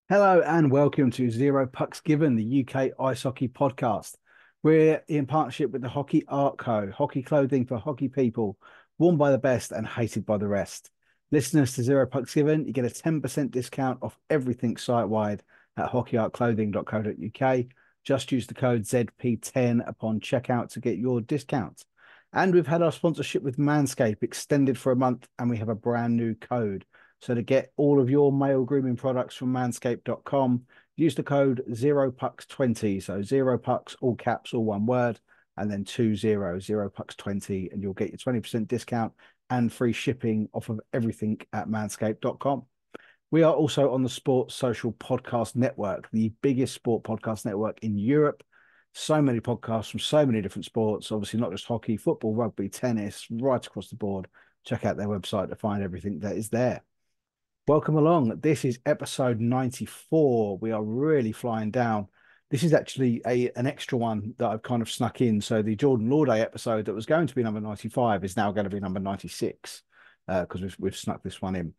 Hello and welcome to Zero Pucks Given, the UK ice hockey podcast. We're in partnership with the Hockey Art Co, hockey clothing for hockey people, worn by the best and hated by the rest. Listeners to Zero Pucks Given, you get a 10% discount off everything site-wide at hockeyartclothing.co.uk. Just use the code ZP10 upon checkout to get your discount. And we've had our sponsorship with Manscaped extended for a month, and we have a brand new code. So to get all of your male grooming products from manscaped.com, use the code 0pucks20. So 0pucks, all caps, all one word, and then 0pucks20, and you'll get your 20% discount and free shipping off of everything at manscaped.com. We are also on the Sports Social Podcast Network, the biggest sport podcast network in Europe. So many podcasts from so many different sports, obviously not just hockey, football, rugby, tennis, right across the board. Check out their website to find everything that is there. Welcome along. This is episode 94. We are really flying down. This is actually an extra one that I've kind of snuck in. So the Jordan Lauday episode that was going to be number 95 is now going to be number 96 because we've snuck this one in.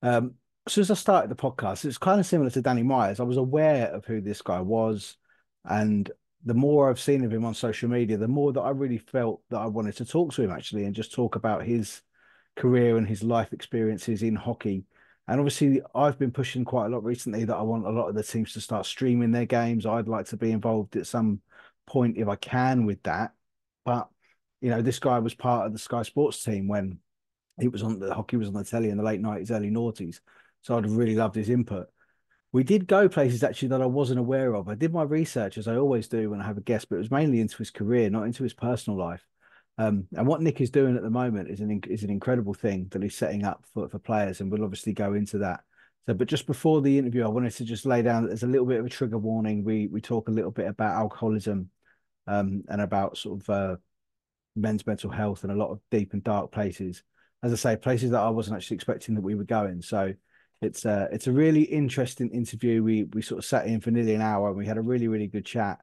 As soon as I started the podcast, it's kind of similar to Danny Myers. I was aware of who this guy was, and the more I've seen of him on social media, the more that I really felt that I wanted to talk to him actually and just talk about his career and his life experiences in hockey. And obviously, I've been pushing quite a lot recently that I want a lot of the teams to start streaming their games. I'd like to be involved at some point if I can with that. But, you know, this guy was part of the Sky Sports team when the hockey was on the telly in the late 90s, early noughties. So I'd really loved his input. We did go places actually that I wasn't aware of. I did my research, as I always do when I have a guest, but it was mainly into his career, not into his personal life. And what Nick is doing at the moment is an incredible thing that he's setting up for players, and we'll obviously go into that. So, but just before the interview, I wanted to just lay down that there's a little bit of a trigger warning. We talk a little bit about alcoholism, and about sort of men's mental health and a lot of deep and dark places. As I say, places that I wasn't actually expecting that we were going. So it's a really interesting interview. We sort of sat in for nearly an hour and we had a really, really good chat.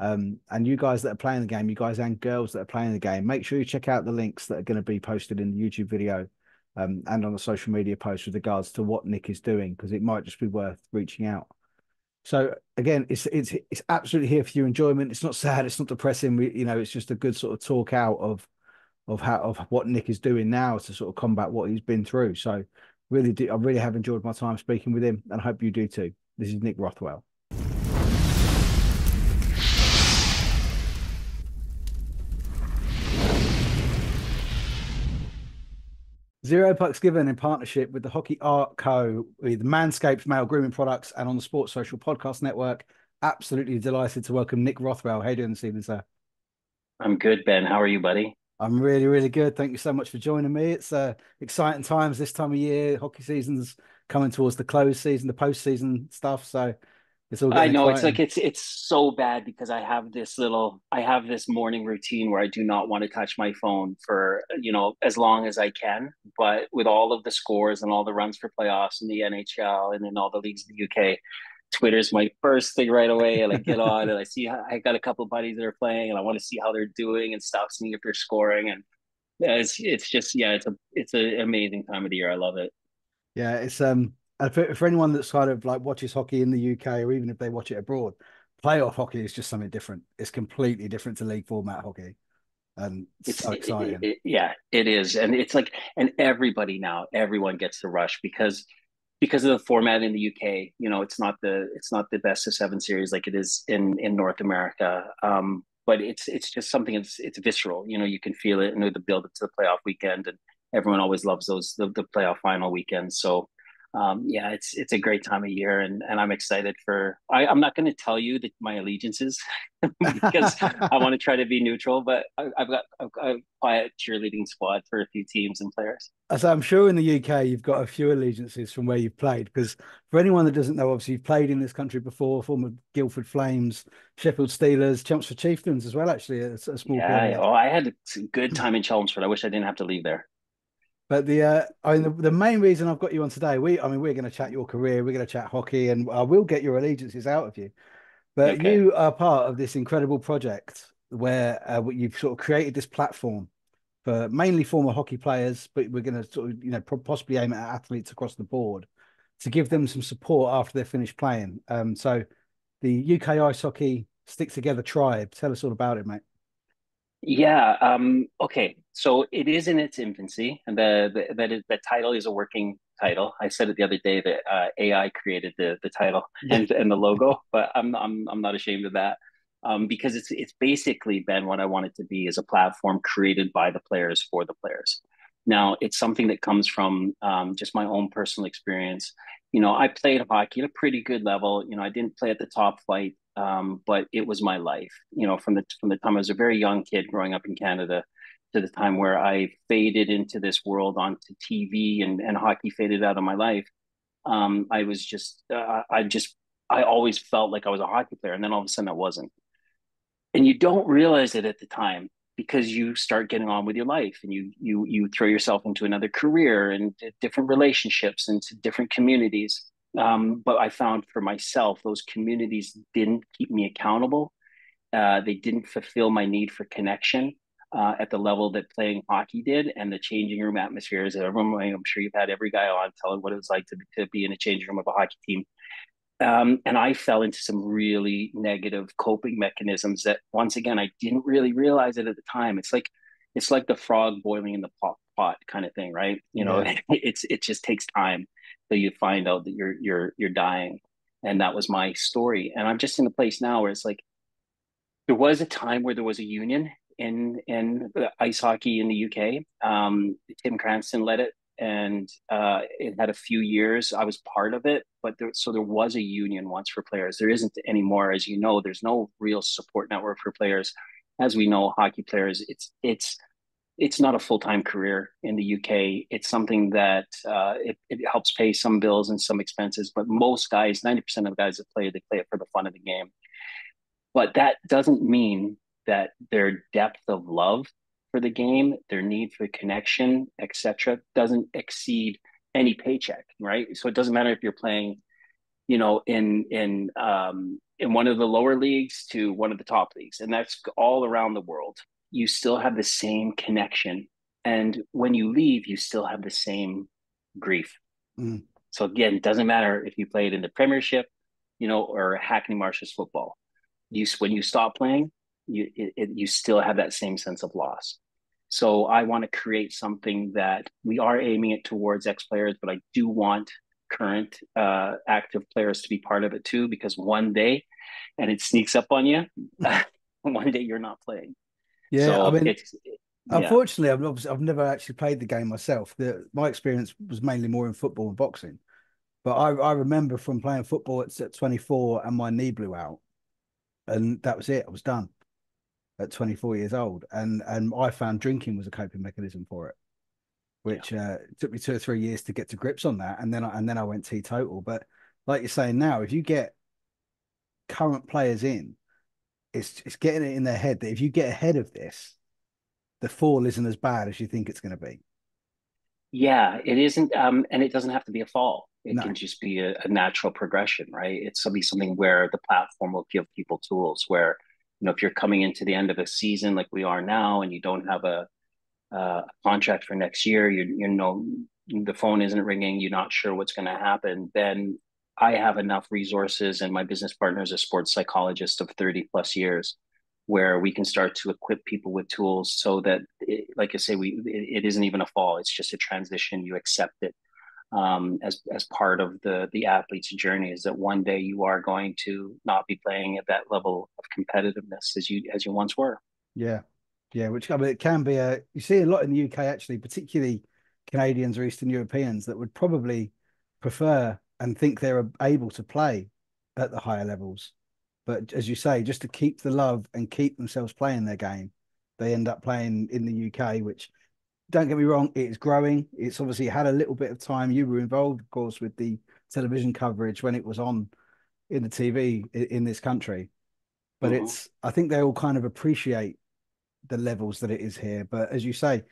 And you guys that are playing the game, you guys and girls that are playing the game, make sure you check out the links that are going to be posted in the YouTube video, and on the social media post with regards to what Nick is doing, because it might just be worth reaching out. So again, it's absolutely here for your enjoyment. It's not sad, it's not depressing. It's just a good sort of talk out of what Nick is doing now to sort of combat what he's been through. So I really have enjoyed my time speaking with him, and I hope you do too. This is Nick Rothwell. Zero Pucks Given in partnership with the Hockey Art Co, with Manscaped male grooming products, and on the Sports Social Podcast Network. Absolutely delighted to welcome Nick Rothwell. How you doing this evening, sir? I'm good, Ben. How are you, buddy? I'm really, really good. Thank you so much for joining me. It's exciting times this time of year. Hockey season's coming towards the close season, the postseason stuff. So it's all I getting know it's like exciting. it's so bad because I have this morning routine where I do not want to touch my phone for, as long as I can. But with all of the scores and all the runs for playoffs in the NHL and in all the leagues in the UK, Twitter's my first thing right away. And I get on and I see I got a couple of buddies that are playing and I want to see how they're doing and stuff, seeing if they're scoring. And yeah, it's just it's an amazing time of the year. I love it. Yeah, it's for anyone that's kind of like watches hockey in the UK, or even if they watch it abroad, playoff hockey is just something different. It's completely different to league format hockey, and it's It's so exciting. yeah, it is, and it's like, and everyone gets the rush because of the format in the UK. It's not the best of seven series like it is in North America. But it's just something. It's visceral. You can feel it, and the build up to the playoff weekend, and everyone always loves the playoff final weekend. So Yeah, it's a great time of year, and I'm excited for. I'm not going to tell you that my allegiances because I want to try to be neutral, but I've got a quiet cheerleading squad for a few teams and players. As I'm sure in the UK, you've got a few allegiances from where you've played. Because for anyone that doesn't know, obviously you've played in this country before, former Guildford Flames, Sheffield Steelers, Chelmsford Chieftains as well, actually, a small Yeah, period. oh, I had a good time in Chelmsford. I wish I didn't have to leave there. But I mean, the main reason I've got you on today, I mean, we're going to chat your career, we're going to chat hockey, and I will get your allegiances out of you. But Okay. you are part of this incredible project where you've sort of created this platform for mainly former hockey players, but we're going to sort of, possibly aim at athletes across the board to give them some support after they're finished playing. So the UK Ice Hockey Stick Together Tribe, tell us all about it, mate. Yeah. Okay. So it is in its infancy, and the title is a working title. I said it the other day that AI created the title Yeah, and the logo, but I'm not ashamed of that. Because it's basically been what I want it to be, is a platform created by the players for the players. Now it's something that comes from just my own personal experience. I played hockey at a pretty good level. I didn't play at the top flight, but it was my life. From the time I was a very young kid growing up in Canada to the time where I faded into this world onto TV, and hockey faded out of my life. I was I always felt like I was a hockey player, and then all of a sudden I wasn't. And you don't realize it at the time because you start getting on with your life, and you throw yourself into another career and different relationships and to different communities. But I found for myself, those communities didn't keep me accountable. They didn't fulfill my need for connection at the level that playing hockey did, and the changing room atmospheres. Everyone, I'm sure you've had every guy on telling what it was like to be in a changing room of a hockey team. And I fell into some really negative coping mechanisms that, once again, I didn't really realize it at the time. It's like the frog boiling in the pot kind of thing, right? yeah, It just takes time till you find out that you're dying. And that was my story. And I'm just in a place now where it's like there was a time where there was a union in ice hockey in the UK. Tim Cranston led it, and it had a few years. I was part of it, but there was a union once for players. There isn't anymore, as you know. There's no real support network for players. As we know, hockey players, it's not a full time career in the UK. It's something that it helps pay some bills and some expenses, but most guys, 90% of the guys that play, they play it for the fun of the game. But that doesn't mean that their depth of love for the game, their need for connection, etc., doesn't exceed any paycheck, right? So it doesn't matter if you're playing, in one of the lower leagues to one of the top leagues, and that's all around the world. You still have the same connection, and when you leave, you still have the same grief. mm, So again, it doesn't matter if you played in the Premiership, or Hackney Marshes football. When you stop playing, you still have that same sense of loss. So I want to create something that we are aiming it towards ex players, but I do want current active players to be part of it too, because one day, and it sneaks up on you, one day you're not playing. yeah. I So mean, it's yeah, unfortunately, I've never actually played the game myself. My experience was mainly more in football and boxing. But I remember from playing football at 24 and my knee blew out, and that was it. I was done at 24 years old, and I found drinking was a coping mechanism for it, yeah, which took me 2 or 3 years to get to grips on that, and then I went teetotal. But like you're saying now, if you get current players in, it's getting it in their head that if you get ahead of this, the fall isn't as bad as you think it's going to be. yeah. It isn't, and it doesn't have to be a fall. It No, can just be a natural progression, right? It's something where the platform will give people tools where, if you're coming into the end of a season like we are now, and you don't have a contract for next year, the phone isn't ringing, you're not sure what's going to happen, then I have enough resources, and my business partner is a sports psychologist of 30 plus years, where we can start to equip people with tools so that, like I say, it isn't even a fall. It's just a transition. You accept it as part of the athlete's journey. Is that one day you are going to not be playing at that level of competitiveness as you once were. yeah, yeah. Which I mean, it can be you see a lot in the UK actually, particularly Canadians or Eastern Europeans that would probably prefer and think they're able to play at the higher levels. But as you say, just to keep the love and keep themselves playing their game, they end up playing in the UK, which, don't get me wrong, it is growing. It's obviously had a little bit of time. You were involved, of course, with the television coverage when it was on in the TV in this country. But Mhm. it's, I think they all kind of appreciate the levels that it is here. But as you say,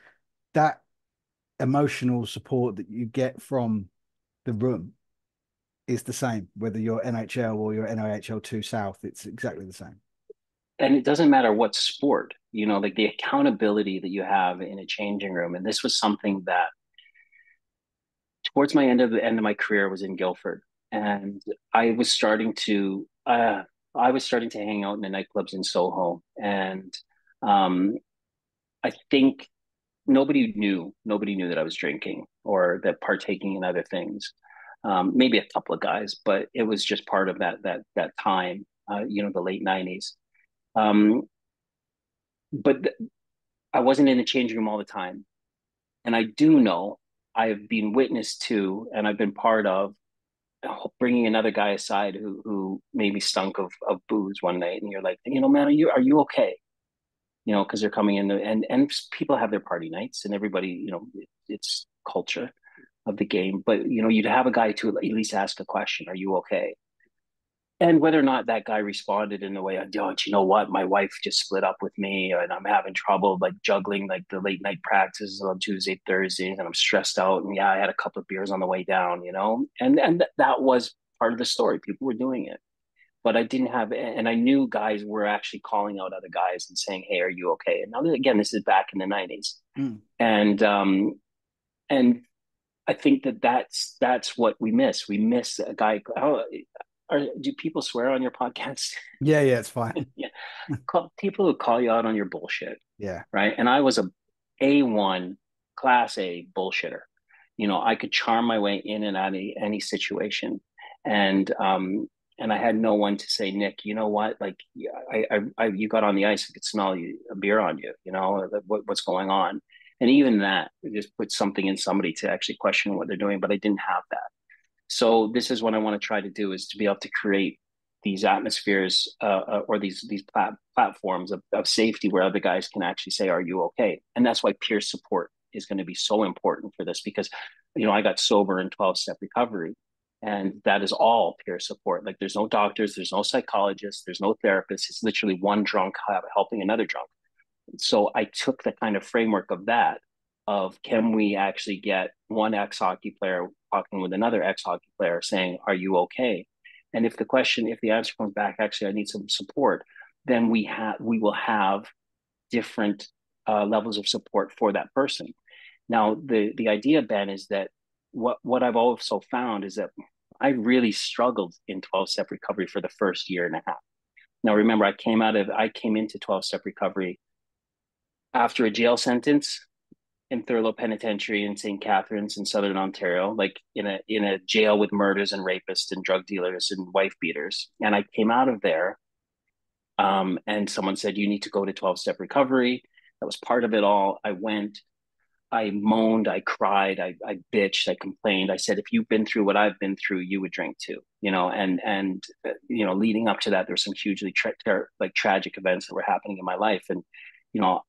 that emotional support that you get from the room is the same, whether you're NHL or you're NIHL 2 South, it's exactly the same. And it doesn't matter what sport, like the accountability that you have in a changing room. And this was something that towards the end of my career was in Guildford, and I was starting to I was starting to hang out in the nightclubs in Soho, and um, I think nobody knew that I was drinking or that partaking in other things. Maybe a couple of guys, but it was just part of that time, the late '90s. Um, but I wasn't in the changing room all the time, and I do know I've been witness to, and I've been part of bringing another guy aside who maybe stunk of booze one night, and you're like, man, are you okay? Because they're coming in, and people have their party nights, and everybody, it's culture of the game. But you'd have a guy to at least ask a question: "Are you okay?" And whether or not that guy responded in the way, "Oh, you know what? My wife just split up with me, and I'm having trouble like juggling like the late night practices on Tuesday, Thursdays, and I'm stressed out. And yeah, I had a couple of beers on the way down, and that was part of the story. People were doing it, but I didn't have, and I knew guys were actually calling out other guys and saying, "Hey, are you okay?" And now again, this is back in the '90s, Mm. and I think that's what we miss. We miss a guy. Do people swear on your podcast? Yeah, yeah, it's fine. Yeah, people who call you out on your bullshit, Yeah. right? And I was A1 class A bullshitter. I could charm my way in and out of any situation, and I had no one to say, Nick, you know what? Like, you got on the ice, I could smell a beer on you. What's going on? And even that just put something in somebody to actually question what they're doing. But I didn't have that. So this is what I want to try to do, is to be able to create these atmospheres, or these platforms of safety where other guys can actually say, "Are you okay?" And that's why peer support is going to be so important for this, because I got sober in 12-step recovery, and that is all peer support. Like, there's no doctors, there's no psychologists, there's no therapists. It's literally one drunk helping another drunk. So I took the kind of framework of that, of can we actually get one ex-hockey player talking with another ex-hockey player saying, "Are you okay?" And if the answer comes back, "Actually, I need some support," then we will have different levels of support for that person. Now, the idea, Ben, is that what I've also found is that I really struggled in 12-step recovery for the first year and a half. Now, remember, I came into 12-step recovery after a jail sentence in Thurlow Penitentiary in St. Catharines in Southern Ontario, like in a jail with murders and rapists and drug dealers and wife beaters. And I came out of there, and someone said, "You need to go to 12-step recovery." That was part of it all. I went, I moaned, I cried, I bitched, I complained. I said, "If you've been through what I've been through, you would drink too." And leading up to that, there's some hugely like tragic events that were happening in my life, and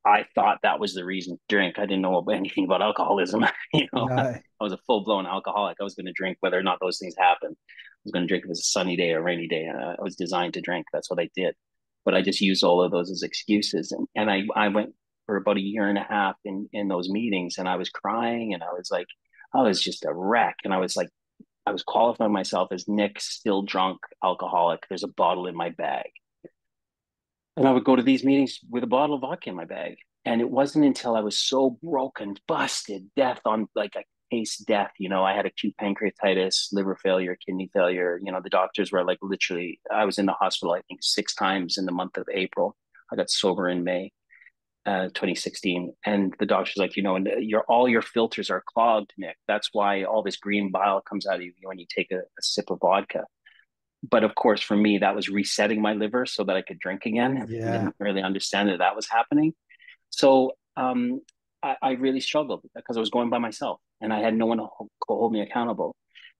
I thought that was the reason to drink. I didn't know anything about alcoholism. I No. was a full blown alcoholic. I was going to drink whether or not those things happened. I was going to drink if it was a sunny day or a rainy day. I was designed to drink. That's what I did. But I just used all of those as excuses, and I went for about a year and a half in those meetings, and I was crying, and I was like, I was just a wreck, and I was like, I was qualifying myself as Nick, still drunk alcoholic. There's a bottle in my bag, and I would go to these meetings with a bottle of vodka in my bag. And it wasn't until I was so broken, busted, death on like a case death. I had acute pancreatitis, liver failure, kidney failure. The doctors were like, literally, I was in the hospital, I think, 6 times in the month of April. I got sober in May 2016, and the doctor's like, and all your filters are clogged, Nick. That's why all this green bile comes out of you when you take a sip of vodka. But of course, for me, that was resetting my liver so that I could drink again. I Yeah. didn't really understand that was happening. So I really struggled because I was going by myself, and I had no one to hold me accountable.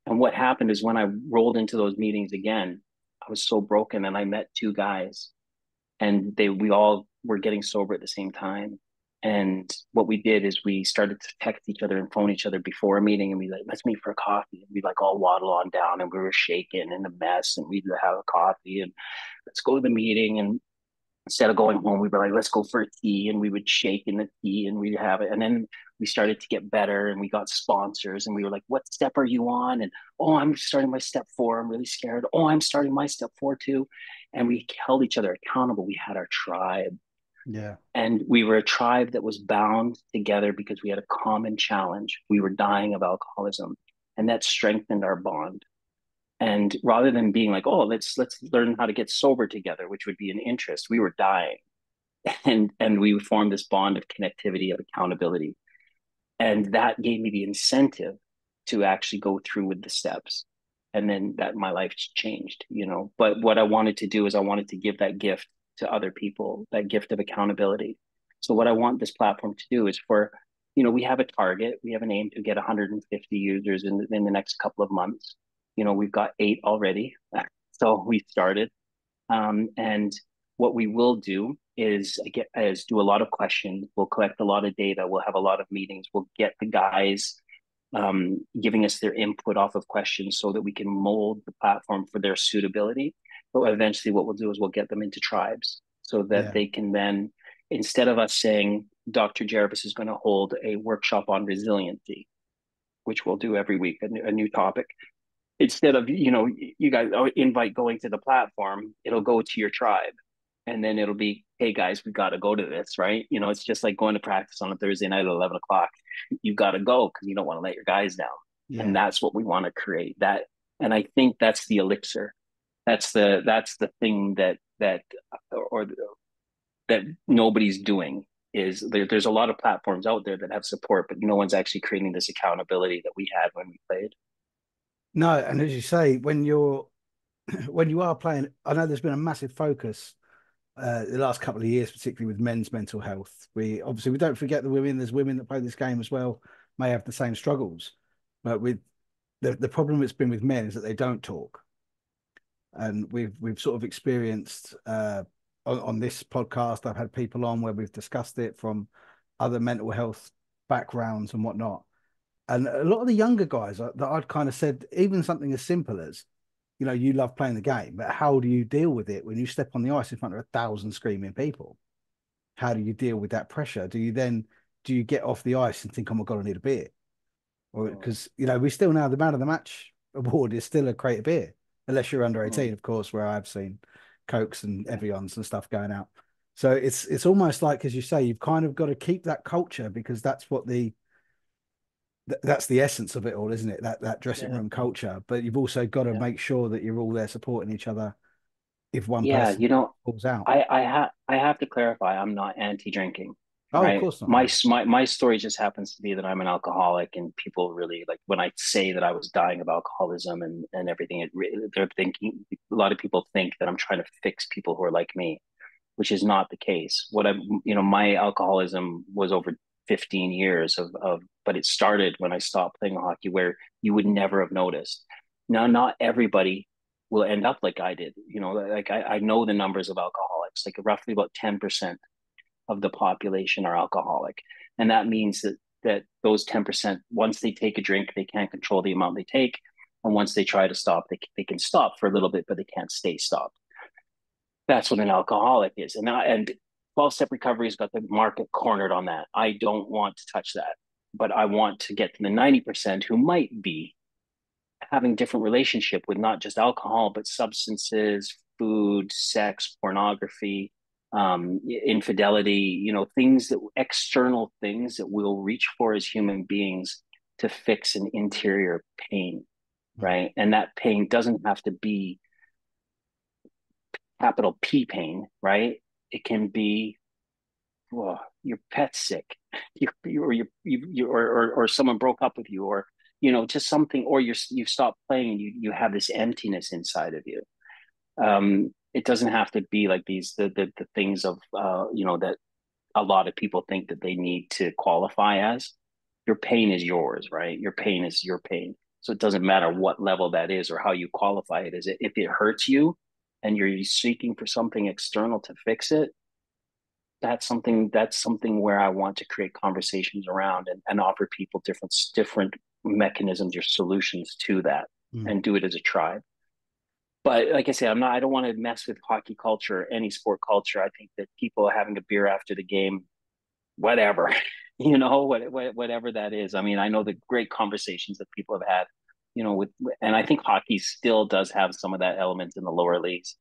And what happened is when I rolled into those meetings again, I was so broken, and I met two guys, and we all were getting sober at the same time. And what we did is we started to text each other and phone each other before a meeting, and we like, let's meet for a coffee. And we like all waddle on down, and we were shaking and a mess, and we'd have a coffee and let's go to the meeting. And instead of going home, we were like, let's go for a tea, and we would shake in the tea and we'd have it. And then we started to get better, and we got sponsors, and we were like, what step are you on? And oh, I'm starting my step 4. I'm really scared. Oh, I'm starting my step 4 too. And we held each other accountable. We had our tribe, Yeah. and we were a tribe that was bound together because we had a common challenge. We were dying of alcoholism, and that strengthened our bond. And rather than being like, oh, let's learn how to get sober together, which would be an interest, we were dying. And we formed this bond of connectivity, of accountability. And that gave me the incentive to actually go through with the steps. And then that my life changed, you know. But what I wanted to do is I wanted to give that gift to other people, that gift of accountability. So what I want this platform to do is for, you know, we have a target, we have an aim to get 150 users in the next couple of months. You know, we've got 8 already. So we started. And what we will do is do a lot of questions. We'll collect a lot of data. We'll have a lot of meetings. We'll get the guys giving us their input off of questions so that we can mold the platform for their suitability. But eventually, what we'll do is we'll get them into tribes so that Yeah. they can then, instead of us saying Dr. Jervis is going to hold a workshop on resiliency, which we'll do every week, a new topic, instead of, you know, you guys invite going to the platform, it'll go to your tribe, and then it'll be, hey guys, we got to go to this, right? You know, it's just like going to practice on a Thursday night at 11 o'clock. You got to go because you don't want to let your guys down. And Yeah. that's what we want to create, that. And I think that's the elixir. That's the thing or that nobody's doing. Is there's a lot of platforms out there that have support, but no one's actually creating this accountability that we had when we played. No, and as you say, when you're when you are playing, I know there's been a massive focus the last couple of years, particularly with men's mental health. We don't forget the women. There's women that play this game as well, may have the same struggles. But with the problem it's been with men is that they don't talk. And we've sort of experienced on this podcast, I've had people on where we've discussed it from other mental health backgrounds and whatnot. And a lot of the younger guys that I'd kind of said, even something as simple as, you know, you love playing the game, but how do you deal with it when you step on the ice in front of 1,000 screaming people? How do you deal with that pressure? Do you get off the ice and think, oh my God, I need a beer? Or Mm, because, you know, we still now the man of the match award is still a crate of beer, unless you're under mm. 18, of course, where I've seen Cokes and Evians and stuff going out. So it's almost like, as you say, you've kind of got to keep that culture because that's what that's the essence of it all, isn't it? That dressing Yeah. room culture. But you've also got to Yeah. make sure that you're all there supporting each other if one Yeah, person you know, falls out. I have to clarify, I'm not anti-drinking, Oh, of right? course not. My No. my story just happens to be that I'm an alcoholic, and people really like when I say that I was dying of alcoholism and everything. They're thinking, a lot of people think that I'm trying to fix people who are like me, which is not the case. My alcoholism was over 15 years but it started when I stopped playing hockey, where you would never have noticed. Now, not everybody will end up like I did. You know, like I know the numbers of alcoholics, like roughly about 10% of the population are alcoholic. And that means that those 10%, once they take a drink, they can't control the amount they take. And once they try to stop, they can stop for a little bit, but they can't stay stopped. That's what an alcoholic is. And 12-step recovery has got the market cornered on that. I don't want to touch that, but I want to get to the 90% who might be having different relationship with not just alcohol, but substances, food, sex, pornography, infidelity, external things that we'll reach for as human beings to fix an interior pain, right? And that pain doesn't have to be capital P pain, right? It can be, well, your pet's sick, or someone broke up with you, or just something, or you've stopped playing and you have this emptiness inside of you. It doesn't have to be like the things of that a lot of people think that they need to qualify as. Your pain is yours, right? Your pain is your pain. So it doesn't matter what level that is or how you qualify it. Is it if it hurts you and you're seeking for something external to fix it, that's something where I want to create conversations around and offer people different mechanisms or solutions to that Mm. and do it as a tribe. But like I say, I don't want to mess with hockey culture or any sport culture. I think that people having a beer after the game, whatever, whatever that is. I mean, I know the great conversations that people have had, with, and I think hockey still does have some of that element in the lower leagues,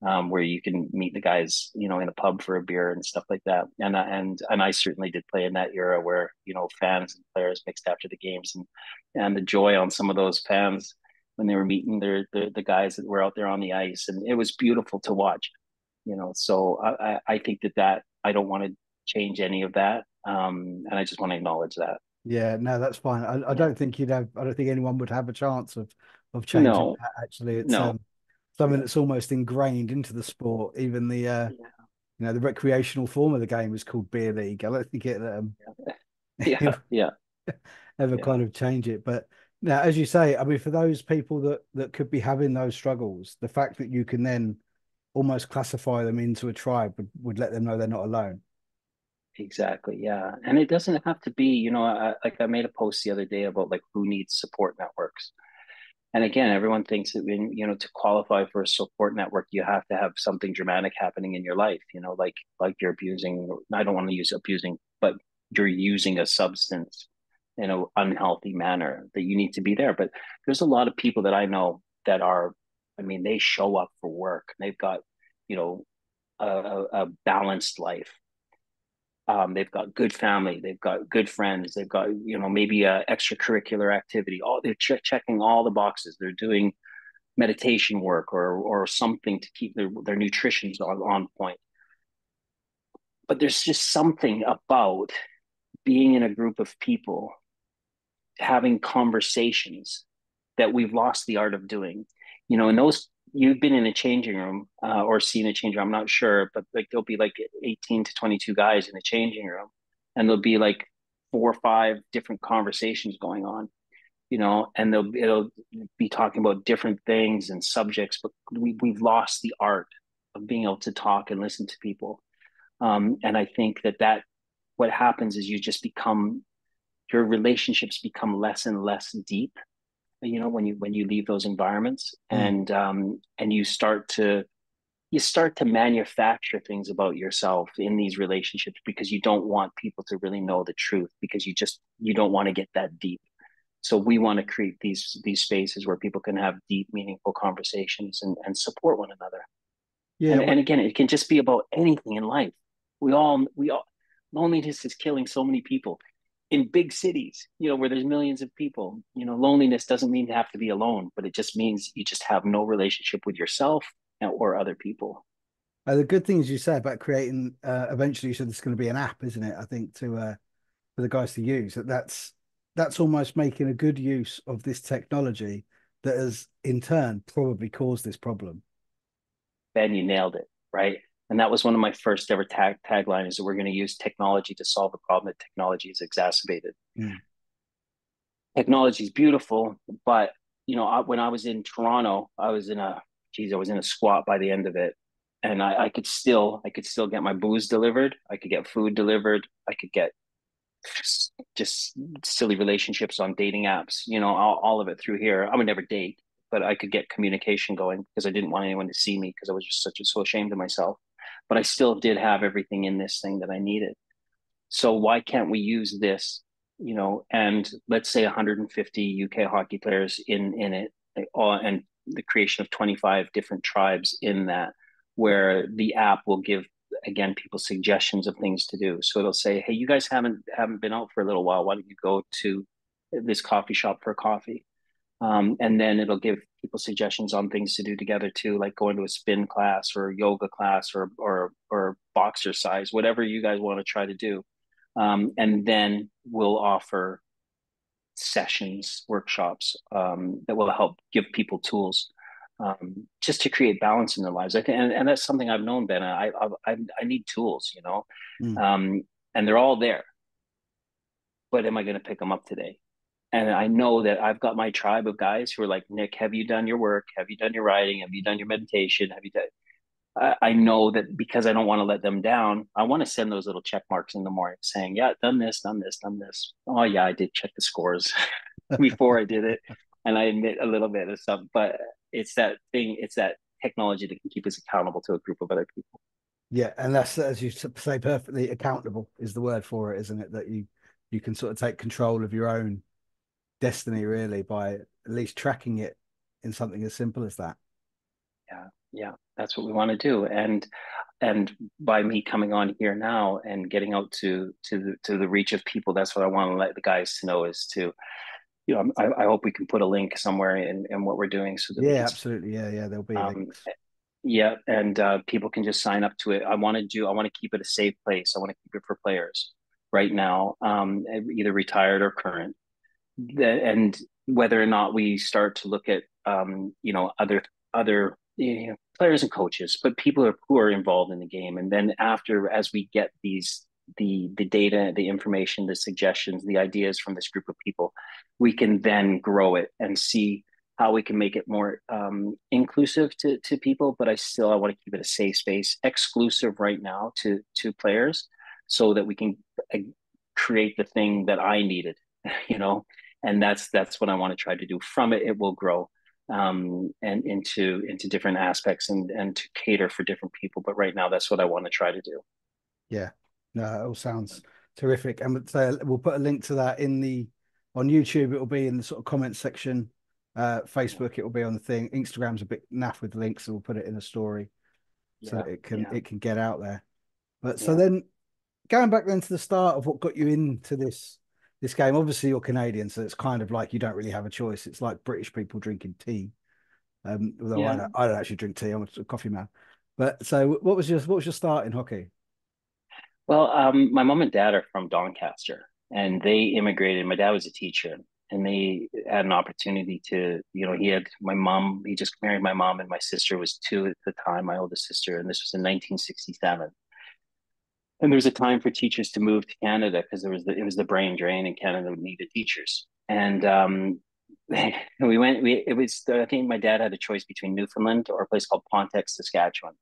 where you can meet the guys, in a pub for a beer and stuff like that. And I certainly did play in that era where fans and players mixed after the games, and the joy on some of those fans when they were meeting the guys that were out there on the ice, and it was beautiful to watch. So I think that I don't want to change any of that, and I just want to acknowledge that. Yeah, no, that's fine. I Yeah. don't think you'd have. I don't think anyone would have a chance of changing No, that. Actually, it's no. something Yeah. that's almost ingrained into the sport. Even the Yeah. the recreational form of the game is called beer league. I don't think it Yeah. Yeah. ever Yeah. kind of change it. But now, as you say, I mean, for those people that could be having those struggles, the fact that you can then almost classify them into a tribe would let them know they're not alone. Exactly. Yeah. And it doesn't have to be, like I made a post the other day about like who needs support networks. And again, everyone thinks that to qualify for a support network, you have to have something dramatic happening in your life, like you're abusing, I don't want to use abusing, but you're using a substance in an unhealthy manner that you need to be there. But there's a lot of people that I know that are, I mean, they show up for work. They've got, you know, a balanced life. They've got good family, they've got good friends, they've got maybe a extracurricular activity. Oh, they're checking all the boxes. They're doing meditation work or something to keep their nutrition on point. But there's just something about being in a group of people, having conversations that we've lost the art of doing. And those you've been in a changing room or seen a changing room, I'm not sure, but like there'll be like 18 to 22 guys in a changing room, and there'll be like 4 or 5 different conversations going on, and it'll be talking about different things and subjects, but we've lost the art of being able to talk and listen to people. And I think that what happens is your relationships become less and less deep, when you leave those environments, Mm. and you start to manufacture things about yourself in these relationships because you don't want people to really know the truth, because you don't want to get that deep. So we want to create these spaces where people can have deep, meaningful conversations and support one another. Yeah, And again, it can just be about anything in life. We all loneliness is killing so many people in big cities, where there's millions of people. Loneliness doesn't mean to have to be alone, but it just means you just have no relationship with yourself or other people. the good things you say about creating. Eventually, you said it's going to be an app, isn't it? I think to for the guys to use that's almost making a good use of this technology that has in turn probably caused this problem. Ben, you nailed it, right? And that was one of my first ever tagline, is that we're going to use technology to solve a problem that technology has exacerbated. Mm. Technology is beautiful, but when I was in Toronto, I was in a squat by the end of it, and I could still get my booze delivered. I could get food delivered. I could get just silly relationships on dating apps. All of it through here. I would never date, but I could get communication going because I didn't want anyone to see me because I was just so ashamed of myself. But I still did have everything in this thing that I needed. So why can't we use this, and let's say 150 UK hockey players in it, and the creation of 25 different tribes in that, where the app will give, again, people suggestions of things to do. So it'll say, hey, you guys haven't been out for a little while. Why don't you go to this coffee shop for coffee? And then it'll give people suggestions on things to do together too, like going to a spin class or yoga class or boxercise, whatever you guys want to try to do. And then we'll offer sessions, workshops, that will help give people tools, just to create balance in their lives. I think, and that's something I've known, Ben. I need tools, Mm. and they're all there. But am I going to pick them up today? And I know that I've got my tribe of guys who are like, Nick, have you done your work? Have you done your writing? Have you done your meditation? Have you done? I know that because I don't want to let them down, I want to send those little check marks in the morning saying, yeah, done this, done this, done this. Oh, yeah, I did check the scores before I did it. And I admit a little bit of stuff, but it's that thing, it's that technology that can keep us accountable to a group of other people. Yeah, and that's, as you say, perfectly accountable is the word for it, isn't it? That you can sort of take control of your own destiny really by at least tracking it in something as simple as that. Yeah, yeah, that's what we want to do. And by me coming on here now and getting out to the reach of people, that's what I want to let the guys to know is to, I hope we can put a link somewhere in what we're doing so that we Yeah, can, absolutely. Yeah, yeah, there'll be um, links. yeah, and people can just sign up to it. I want to keep it a safe place. I want to keep it for players right now, either retired or current. And whether or not we start to look at, other players and coaches, but people who are involved in the game. And then after, as we get the data, the information, the suggestions, the ideas from this group of people, we can then grow it and see how we can make it more inclusive to people. But I want to keep it a safe space, exclusive right now to players, so that we can uh, create the thing that I needed, you know, and that's what I want to try to do. From it, it will grow, and into different aspects and to cater for different people. But right now, that's what I want to try to do. Yeah, no, it all sounds terrific. And so we'll put a link to that in the on YouTube. It'll be in the sort of comments section. Facebook, it will be on the thing. Instagram's a bit naff with links, so we'll put it in a story so Yeah, that it can yeah, it can get out there. But so yeah, then going back then to the start of what got you into this game, obviously you're Canadian, so it's kind of like you don't really have a choice. It's like British people drinking tea. Although yeah. I don't actually drink tea, I'm a coffee man. But so what was your start in hockey? Well, my mom and dad are from Doncaster, and they immigrated. My dad was a teacher, and they had an opportunity to, he had my mom. He just married my mom, and my sister was two at the time, my oldest sister, and this was in 1967. And there was a time for teachers to move to Canada because it was the brain drain, and Canada needed teachers. And we went. It was, I think my dad had a choice between Newfoundland or a place called Pontex, Saskatchewan,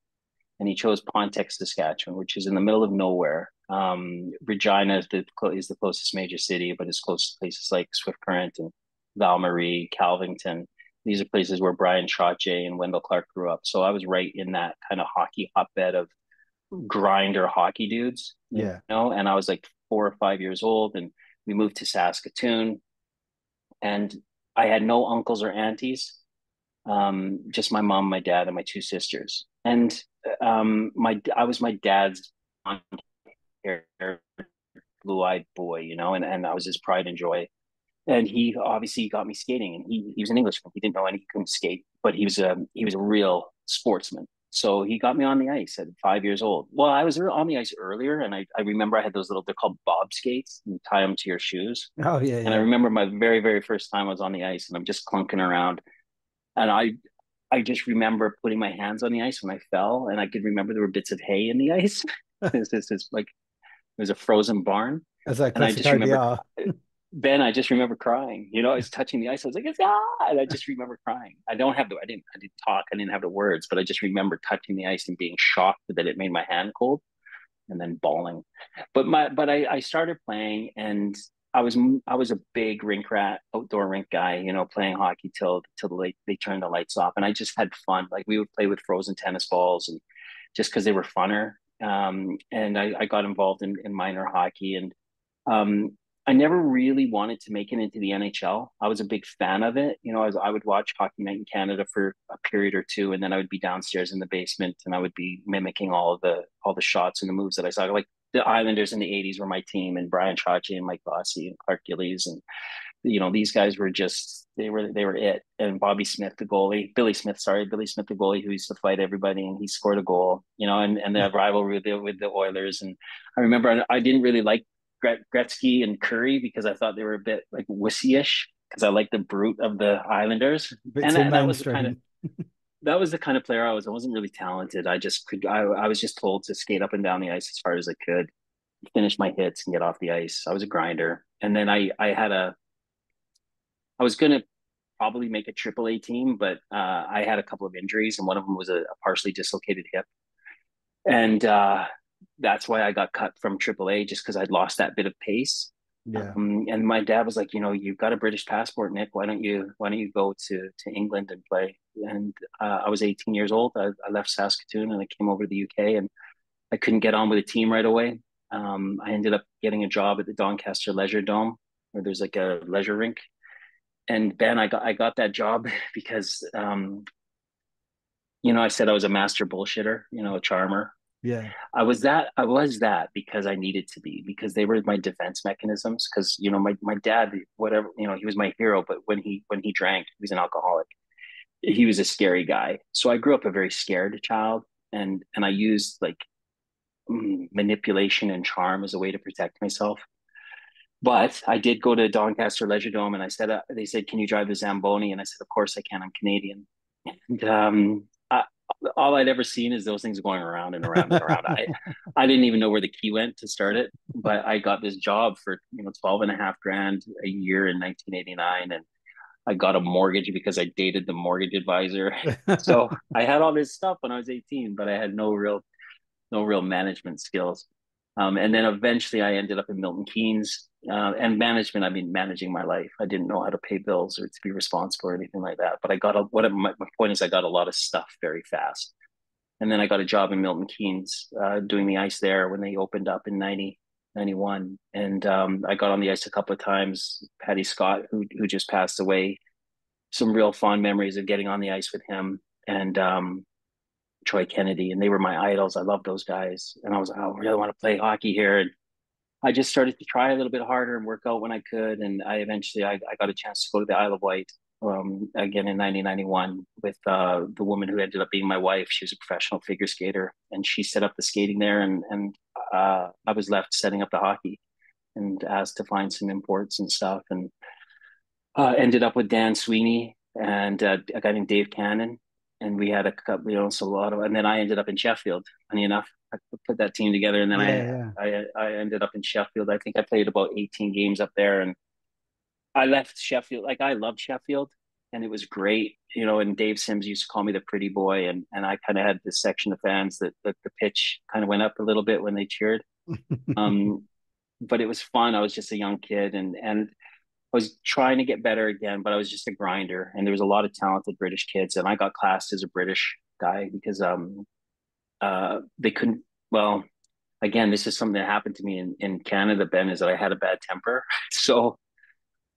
and he chose Pontex, Saskatchewan, which is in the middle of nowhere. Regina is the closest major city, but it's close to places like Swift Current and Val Marie, Calvington. These are places where Brian Trottier and Wendell Clark grew up. So I was right in that kind of hockey hotbed of grinder hockey dudes, Yeah. and I was like 4 or 5 years old, and we moved to Saskatoon, and I had no uncles or aunties, just my mom, my dad, and my two sisters. And I was my dad's blue-eyed boy, and I was his pride and joy. And he obviously got me skating, and he was an Englishman. He didn't know any, he couldn't skate, but he was a real sportsman. So he got me on the ice at 5 years old. Well, I was on the ice earlier, and I remember I had those they're called bob skates, and you tie them to your shoes. Oh yeah, And I yeah. remember my very, very first time I was on the ice, and I'm just clunking around, and I just remember putting my hands on the ice when I fell, and I could remember there were bits of hay in the ice. It's like it was a frozen barn, As a and I classic just remember ODR. Ben, I just remember crying. I was touching the ice. I was like, "It's ah!" And I just remember crying. I didn't talk. I didn't have the words, but I just remember touching the ice and being shocked that it made my hand cold, and then bawling. But I started playing, and I was a big rink rat, outdoor rink guy. Playing hockey till the late they turned the lights off, and I just had fun. Like we would play with frozen tennis balls, and just because they were funner. And I got involved in minor hockey, and um, I never really wanted to make it into the NHL. I was a big fan of it. I would watch Hockey Night in Canada for a period or two, and then I would be downstairs in the basement, and I would be mimicking all the shots and the moves that I saw. Like the Islanders in the '80s were my team, and Brian Trottier and Mike Bossy and Clark Gillies, and these guys were just they were it. And Bobby Smith, the goalie, Billy Smith, the goalie, who used to fight everybody, and he scored a goal. And the rivalry with the Oilers. And I remember I didn't really like Gretzky and Curry because I thought they were a bit like wussy-ish because I like the brute of the Islanders, A bit and too that mainstream. was the kind of player I was. I wasn't really talented. I just could. I was just told to skate up and down the ice as far as I could, finish my hits, and get off the ice. I was a grinder, and then I had I was going to probably make a AAA team, but I had a couple of injuries, and one of them was a partially dislocated hip, and that's why I got cut from AAA, just because I'd lost that bit of pace. Yeah. And my dad was like, you've got a British passport, Nick. Why don't you go to England and play? And I was 18 years old. I left Saskatoon and I came over to the UK, and I couldn't get on with a team right away. I ended up getting a job at the Doncaster Leisure Dome, where there's like a leisure rink. And Ben, I got that job because I said I was a master bullshitter, a charmer. Yeah. I was that because I needed to be, because they were my defense mechanisms. Because my dad, whatever, he was my hero, but when he drank, he was an alcoholic. He was a scary guy. So I grew up a very scared child, and I used like manipulation and charm as a way to protect myself. But I did go to Doncaster Leisure Dome, and they said, "Can you drive the Zamboni?" And I said, "Of course I can. I'm Canadian." And all I'd ever seen is those things going around and around and around. I didn't even know where the key went to start it, but I got this job for 12 and a half grand a year in 1989, and I got a mortgage because I dated the mortgage advisor. So I had all this stuff when I was 18, but I had no real management skills. And then eventually I ended up in Milton Keynes. And management, I mean, managing my life. I didn't know how to pay bills or to be responsible or anything like that. But my point is, I got a lot of stuff very fast. And then I got a job in Milton Keynes doing the ice there when they opened up in 90, 91. And I got on the ice a couple of times. Patty Scott, who just passed away, some real fond memories of getting on the ice with him. And Troy Kennedy, and they were my idols. I loved those guys, and I was like, I really want to play hockey here. And I just started to try a little bit harder and work out when I could. And I got a chance to go to the Isle of Wight again in 1991 with the woman who ended up being my wife. She was a professional figure skater, and she set up the skating there, and I was left setting up the hockey and asked to find some imports and stuff, and ended up with Dan Sweeney and a guy named Dave Cannon, and we had a couple, so a lot of, and then I ended up in Sheffield. Funny enough, I put that team together, and then Yeah. I Yeah. I I ended up in Sheffield. I think I played about 18 games up there, and I left Sheffield. Like, I loved Sheffield, and it was great, And Dave Sims used to call me the pretty boy, and I kind of had this section of fans that the pitch kind of went up a little bit when they cheered. Um, but it was fun. I was just a young kid, and I was trying to get better again, but I was just a grinder. And there was a lot of talented British kids, and I got classed as a British guy because they couldn't. Well, again, this is something that happened to me in Canada, Ben, is that I had a bad temper. So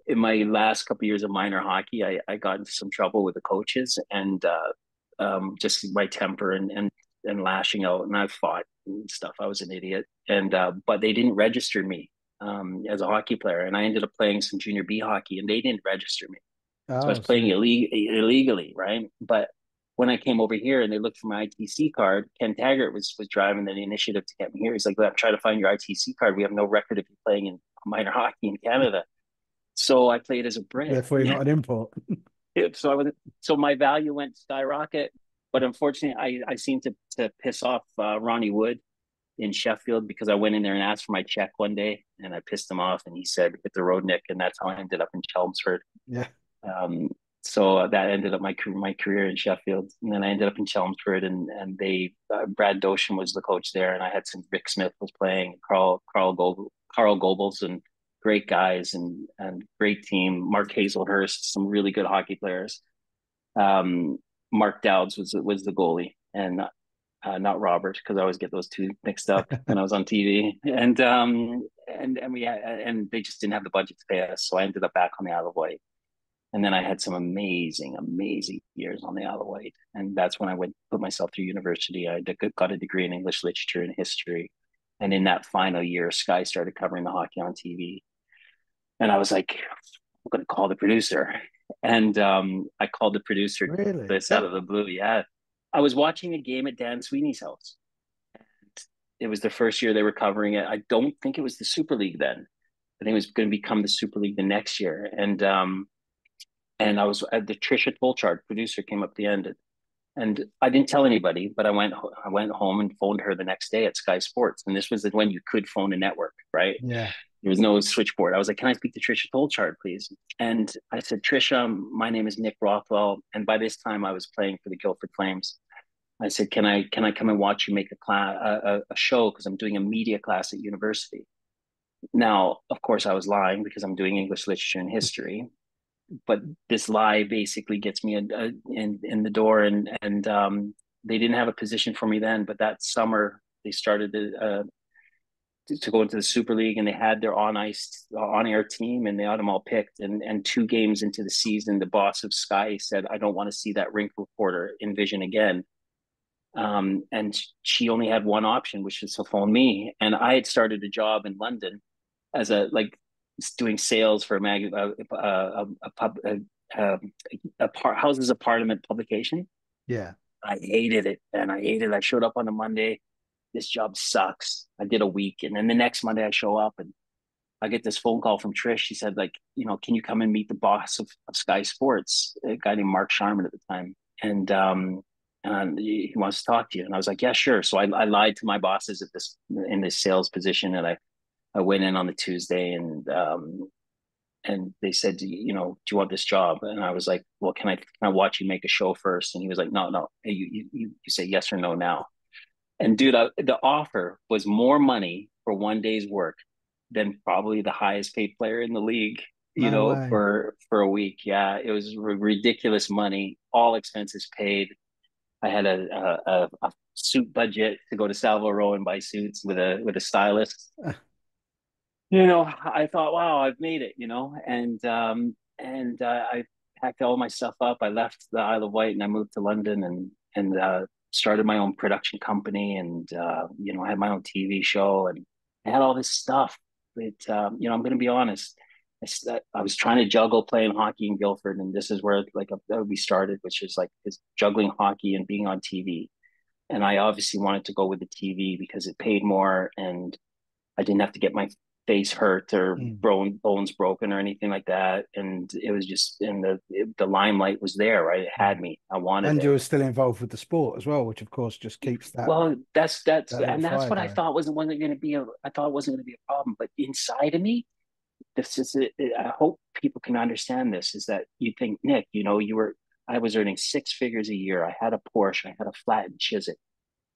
in my last couple of years of minor hockey, I got into some trouble with the coaches, and just my temper and lashing out, and I fought and stuff. I was an idiot, and but they didn't register me as a hockey player, and I ended up playing some junior B hockey, and they didn't register me, so I was Oh, playing sweet. illegally, right? But when I came over here and they looked for my ITC card, Ken Taggart was driving the initiative to get me here. He's like, "I'm trying to find your ITC card. We have no record of you playing in minor hockey in Canada." So I played as a Brit. Therefore, you're not an import. so I was so my value went skyrocket. But unfortunately, I seemed to piss off Ronnie Wood in Sheffield, because I went in there and asked for my check one day, and I pissed him off, and he said, "Hit the road, Nick," and that's how I ended up in Chelmsford. Yeah. Um, so that ended up my career in Sheffield, and then I ended up in Chelmsford, and they Brad Doshin was the coach there, and I had some Rick Smith was playing, Carl Goebbels, and great guys, and great team. Mark Hazelhurst, some really good hockey players. Um, Mark Dowds was the goalie, and not Robert, because I always get those two mixed up when I was on TV. And they just didn't have the budget to pay us, so I ended up back on the Isle of Wight. And then I had some amazing, amazing years on the Isle of Wight, and that's when I went put myself through university. I got a degree in English literature and history, and in that final year, Sky started covering the hockey on TV, and I was like, I'm going to call the producer. And I called the producer Really? this out of the blue. Yeah. I was watching a game at Dan Sweeney's house. It was the first year they were covering it. I don't think it was the Super League then. I think it was going to become the Super League the next year. And I was at the Trisha Tolchard producer came up at the end, and I didn't tell anybody, but I went home and phoned her the next day at Sky Sports. And this was when you could phone a network, right? Yeah. There was no switchboard. I was like, "Can I speak to Trisha Tolchard, please?" And I said, "Trisha, my name is Nick Rothwell." And by this time, I was playing for the Guildford Flames. I said, "Can I come and watch you make a class a show because I'm doing a media class at university?" Now, of course, I was lying because I'm doing English literature and history, but this lie basically gets me in the door, and they didn't have a position for me then. But that summer, they started to go into the Super League, and they had their on air team, and they had them all picked. And 2 games into the season, the boss of Sky said, "I don't want to see that rink reporter in Vision again." And she only had one option, which is to phone me. And I had started a job in London as a like doing sales for a pub Houses of Parliament publication. Yeah. I hated it, and I hated it. I showed up on a Monday. This job sucks. I did a week, and then the next Monday I show up, and I get this phone call from Trish. She said, like, can you come and meet the boss of Sky Sports, a guy named Mark Sharman at the time, and he wants to talk to you. And I was like, yeah, sure. So I lied to my bosses at this in this sales position, and I went in on the Tuesday, and they said, do you want this job? And I was like, well, can I watch you make a show first? And he was like, no, no, hey, you say yes or no now. And dude, the offer was more money for one day's work than probably the highest paid player in the league, No way. for a week. Yeah, it was ridiculous money, all expenses paid. I had a suit budget to go to Savile Row and buy suits with a stylist. I thought, wow, I've made it, and I packed all my stuff up. I left the Isle of Wight and I moved to London and started my own production company, and I had my own TV show, and I had all this stuff. But I'm going to be honest. I was trying to juggle playing hockey in Guildford, and this is where like we started, which is like is juggling hockey and being on TV. And I obviously wanted to go with the TV because it paid more, and I didn't have to get my face hurt or Mm. bones broken or anything like that. And it was just, and the limelight was there, right? It Mm. had me. I wanted And it. you were still involved with the sport as well, which of course just keeps Well, that little that's fire what I going. thought wasn't going to be I thought wasn't going to be a problem. But inside of me, this is I hope people can understand this, is that you think, Nick, I was earning 6 figures a year. I had a Porsche. I had a flat in Chiswick.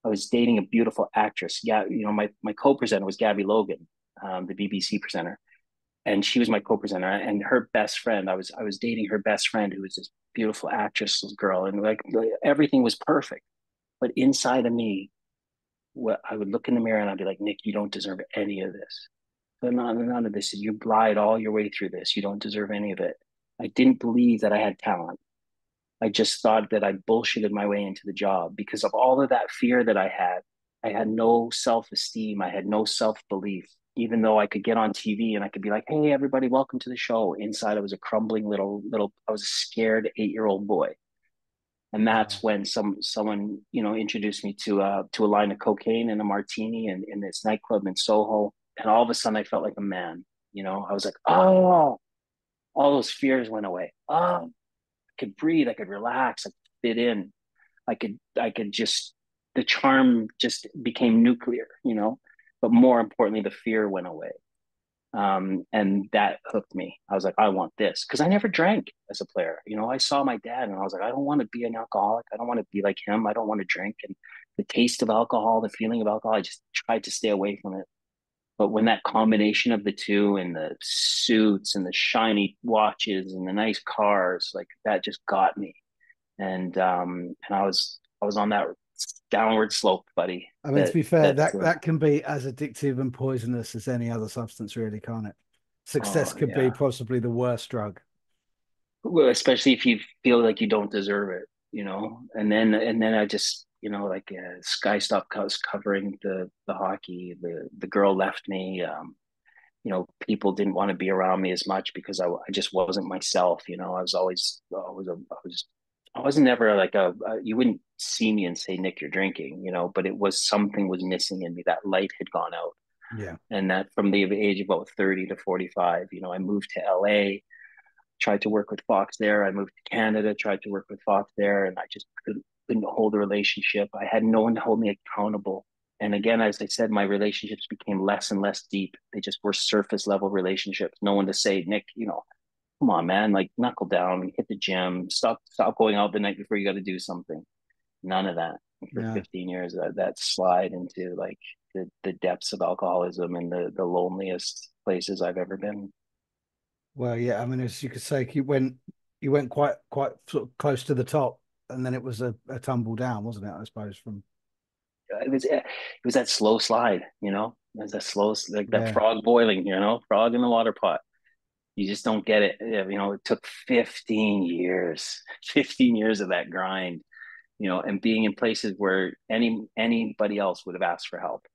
I was dating a beautiful actress. Yeah, my co-presenter was Gabby Logan, the BBC presenter, and she was my co-presenter. And her best friend, I was dating her best friend, who was this beautiful actress girl, and like everything was perfect. But inside of me, what I would look in the mirror and I'd be like, Nick, you don't deserve any of this. But none of this. You lied all your way through this. You don't deserve any of it. I didn't believe that I had talent. I just thought that I bullshitted my way into the job because of all of that fear that I had. I had no self esteem. I had no self belief. Even though I could get on TV and I could be like, "Hey, everybody, welcome to the show." Inside, I was a crumbling little. I was a scared 8-year-old boy, and that's Wow. when someone introduced me to a line of cocaine and a martini in this nightclub in Soho, and all of a sudden I felt like a man. I was like, oh, all those fears went away. Oh, could breathe, I could relax, I could fit in, I could just the charm just became nuclear. But more importantly, the fear went away. And that hooked me. I was like, I want this because I never drank as a player. I saw my dad and I was like, I don't want to be an alcoholic. I don't want to be like him. I don't want to drink. And the taste of alcohol, the feeling of alcohol, I just tried to stay away from it. But when that combination of the two and the suits and the shiny watches and the nice cars, like that just got me. And I was on that downward slope, buddy. I mean, to That be fair, that that can be as addictive and poisonous as any other substance, really, can't it? Success oh could be yeah. possibly the worst drug. Well, especially if you feel like you don't deserve it. And then I just like Sky stopped covering the hockey. The girl left me. People didn't want to be around me as much because I just wasn't myself. I was always I was never like you wouldn't see me and say, Nick, you're drinking. But it was something was missing in me. That light had gone out. Yeah. And that from the age of about 30 to 45, I moved to LA, tried to work with Fox there. I moved to Canada, tried to work with Fox there, and I just couldn't hold a relationship. I had no one to hold me accountable. And again, as I said, my relationships became less and less deep. They just were surface level relationships. No one to say, Nick, come on, man, like knuckle down, hit the gym, stop going out the night before you got to do something. None of that. And for Yeah. 15 years, that slide into like the depths of alcoholism and the loneliest places I've ever been. Well, yeah. I mean, as you could say, you went quite sort of close to the top, and then it was a tumble down, wasn't it? I suppose from It was that slow slide, It was that slow, like that yeah, frog boiling, frog in the water pot. You just don't get it. It took 15 years, 15 years of that grind, and being in places where anybody else would have asked for help,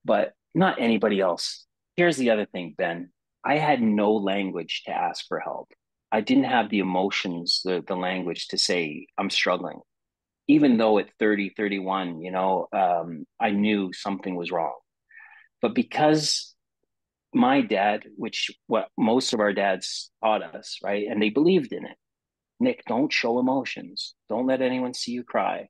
but not anybody else. Here's the other thing, Ben. I had no language to ask for help. I didn't have the emotions, the language to say I'm struggling. Even though at 30, 31, I knew something was wrong. But because my dad, which what most of our dads taught us, right? And they believed in it. Nick, don't show emotions. Don't let anyone see you cry.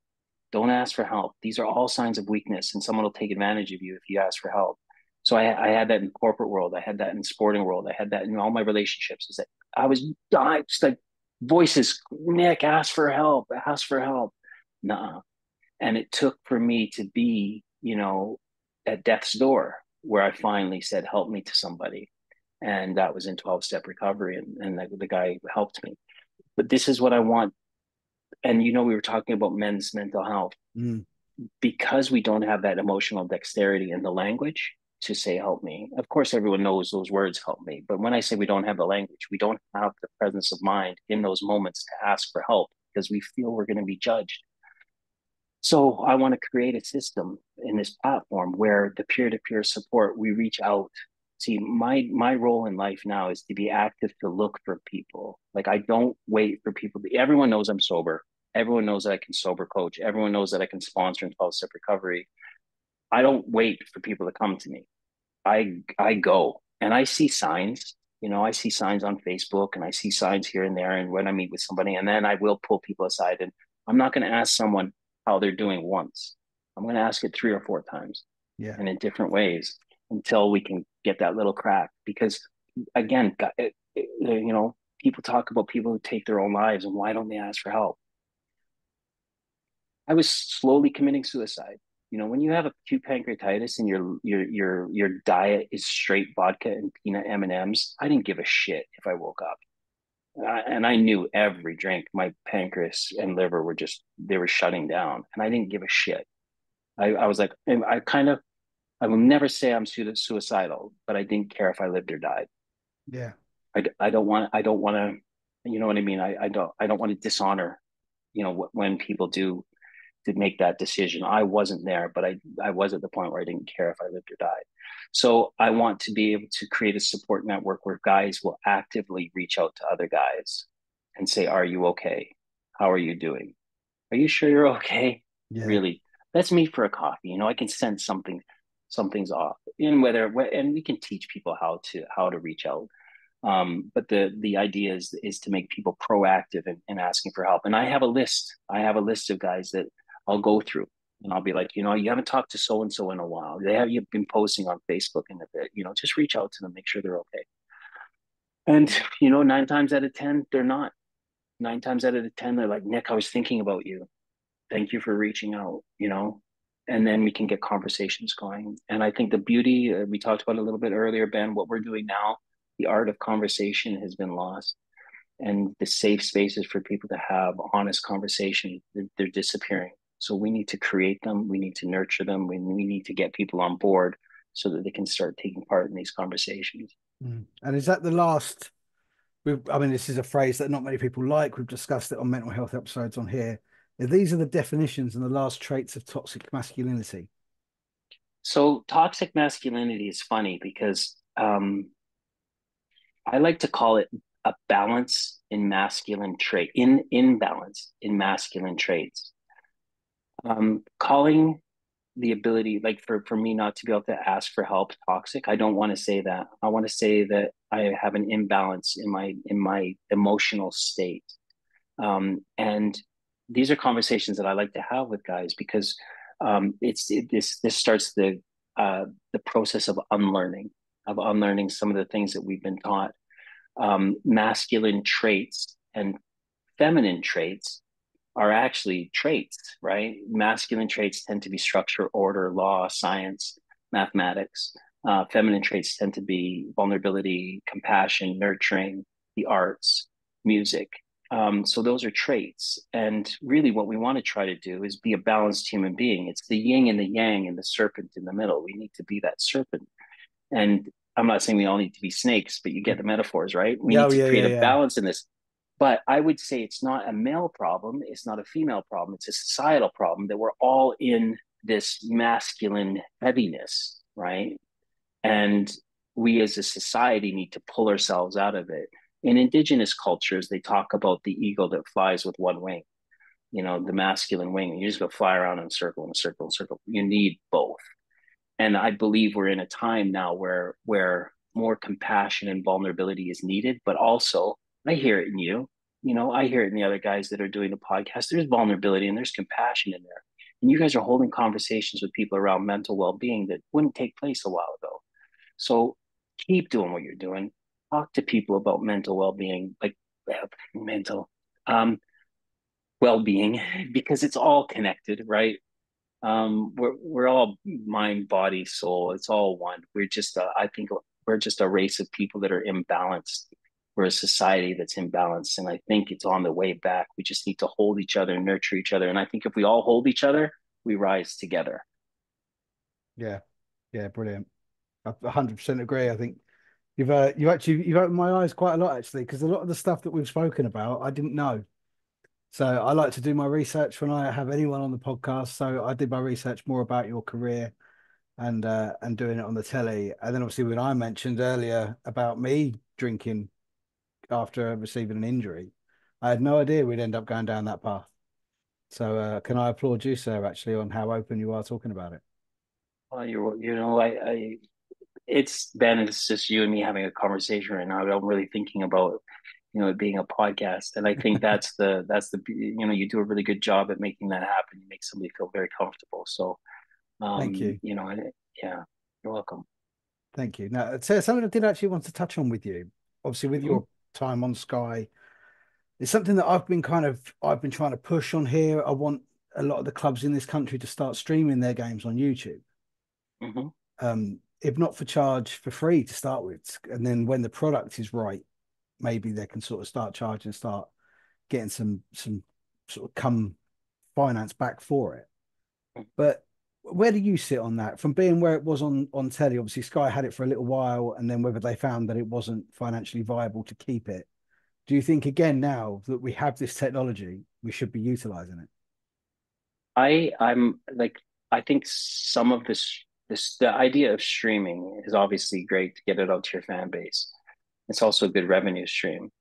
Don't ask for help. These are all signs of weakness, and someone will take advantage of you if you ask for help. So I had that in the corporate world. I had that in the sporting world. I had that in all my relationships. Is that I was dying, just like voices, Nick, ask for help, ask for help. Nah. And it took for me to be, at death's door where I finally said, help me to somebody. And that was in 12-step recovery. And the guy helped me. But this is what I want. And, we were talking about men's mental health mm, because we don't have that emotional dexterity in the language to say, help me. Of course, everyone knows those words, help me. But when I say we don't have the language, we don't have the presence of mind in those moments to ask for help because we feel we're going to be judged. So I want to create a system in this platform where the peer-to-peer support, we reach out. See, my role in life now is to be active, to look for people. Like I don't wait for people. Everyone knows I'm sober. Everyone knows that I can sober coach. Everyone knows that I can sponsor in 12-step recovery. I don't wait for people to come to me. I go and I see signs. I see signs on Facebook and I see signs here and there. And when I meet with somebody, and then I will pull people aside, and I'm not going to ask someone how they're doing once. I'm going to ask it 3 or 4 times yeah, and in different ways until we can get that little crack. Because again, people talk about people who take their own lives and why don't they ask for help? I was slowly committing suicide. When you have acute pancreatitis and your diet is straight vodka and peanut M&Ms, I didn't give a shit if I woke up. And I knew every drink, my pancreas and liver they were shutting down, and I didn't give a shit. I was like, I will never say I'm suicidal, but I didn't care if I lived or died. yeah, I don't want to, you know what I mean? I don't want to dishonor, when people do to make that decision. I wasn't there, but I was at the point where I didn't care if I lived or died. So I want to be able to create a support network where guys will actively reach out to other guys and say, are you okay? How are you doing? Are you sure you're okay? yeah, Really? That's me for a coffee. I can sense something's off. And we can teach people how to reach out. But the idea is to make people proactive in asking for help. And I have a list. I have a list of guys that I'll go through, and I'll be like, you haven't talked to so and so in a while. You've been posting on Facebook in a bit. Just reach out to them, make sure they're okay. And 9 times out of 10, they're not. 9 times out of 10, they're like, Nick, I was thinking about you. Thank you for reaching out. And then we can get conversations going. And I think the beauty we talked about a little bit earlier, Ben, what we're doing now, the art of conversation has been lost, and the safe spaces for people to have honest conversation, they're disappearing. So we need to create them. We need to nurture them. We need to get people on board so that they can start taking part in these conversations. mm. And is that the last? I mean, this is a phrase that not many people like. We've discussed it on mental health episodes on here. These are the definitions and the last traits of toxic masculinity. So toxic masculinity is funny because I like to call it a balance in masculine trait, in imbalance in masculine traits. Calling the ability, like for me not to be able to ask for help toxic, I don't want to say that. I want to say that I have an imbalance in my emotional state. And these are conversations that I like to have with guys because This starts the process of unlearning some of the things that we've been taught. Masculine traits and feminine traits are actually traits, right? Masculine traits tend to be structure, order, law, science, mathematics. Feminine traits tend to be vulnerability, compassion, nurturing, the arts, music. So those are traits. And really, what we want to try to do is be a balanced human being. It's the yin and the yang and the serpent in the middle. We need to be that serpent. And I'm not saying we all need to be snakes, but you get the metaphors, right? We Yeah, need oh, to yeah, create yeah, a yeah. balance in this. But I would say it's not a male problem. It's not a female problem. It's a societal problem that we're all in this masculine heaviness, right? And we as a society need to pull ourselves out of it. In indigenous cultures, they talk about the eagle that flies with one wing, the masculine wing. You just go fly around in a circle, in a circle, in a circle. You need both. And I believe we're in a time now where more compassion and vulnerability is needed, but also I hear it in you. I hear it in the other guys that are doing the podcast. There's vulnerability and there's compassion in there. And you guys are holding conversations with people around mental well-being that wouldn't take place a while ago. So keep doing what you're doing. Talk to people about mental well-being, like mental um, well-being, because it's all connected, right? We're all mind, body, soul. It's all one. I think we're just a race of people that are imbalanced. We're a society that's imbalanced, and I think it's on the way back. We just need to hold each other, nurture each other, and I think if we all hold each other, we rise together. Yeah, yeah, brilliant. I 100% agree. I think you've opened my eyes quite a lot actually, because a lot of the stuff that we've spoken about I didn't know. So I like to do my research when I have anyone on the podcast. So I did my research more about your career and doing it on the telly. And then obviously when I mentioned earlier about me drinking after receiving an injury, I had no idea we'd end up going down that path. So can I applaud you, sir, actually, on how open you are talking about it? Well, it's just you and me having a conversation right now. I'm really thinking about it being a podcast, and I think you do a really good job at making that happen. You make somebody feel very comfortable. So Thank you. yeah, you're welcome. Thank you. Now, so something I did actually want to touch on with you, obviously with Hmm. your time on Sky, it's something that I've been trying to push on here. I want a lot of the clubs in this country to start streaming their games on YouTube. Hmm. If not for charge, for free to start with. And then when the product is right, maybe they can sort of start charging, start getting some sort of come finance back for it. But where do you sit on that? From being where it was on telly, obviously Sky had it for a little while, and then whether they found that it wasn't financially viable to keep it. Do you think again now that we have this technology, we should be utilizing it? I'm like I think some of this the idea of streaming is obviously great to get it out to your fan base. It's also a good revenue stream.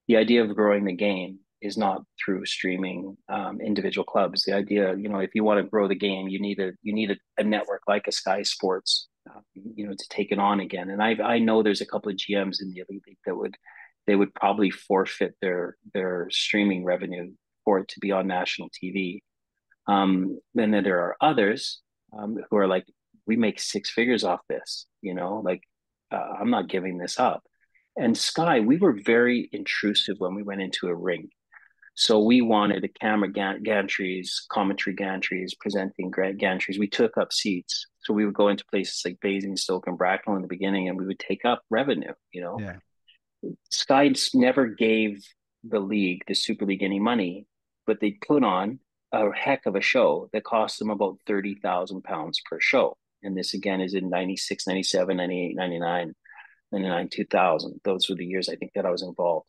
The idea of growing the game is not through streaming individual clubs. The idea, if you want to grow the game, you need a network like a Sky Sports, to take it on again. And I know there's a couple of GMs in the Elite League they would probably forfeit their streaming revenue for it to be on national TV. Then there are others who are like, we make six figures off this, like I'm not giving this up. And Sky, we were very intrusive when we went into a ring. So we wanted a camera gantries, commentary gantries, presenting gantries. We took up seats. So we would go into places like Basingstoke and Bracknell in the beginning, and we would take up revenue. Yeah, Sky never gave the league, the Super League, any money, but they put on a heck of a show that cost them about £30,000 per show. And this again is in 96, 97, 98, 99, 99, 2000. Those were the years I think that I was involved.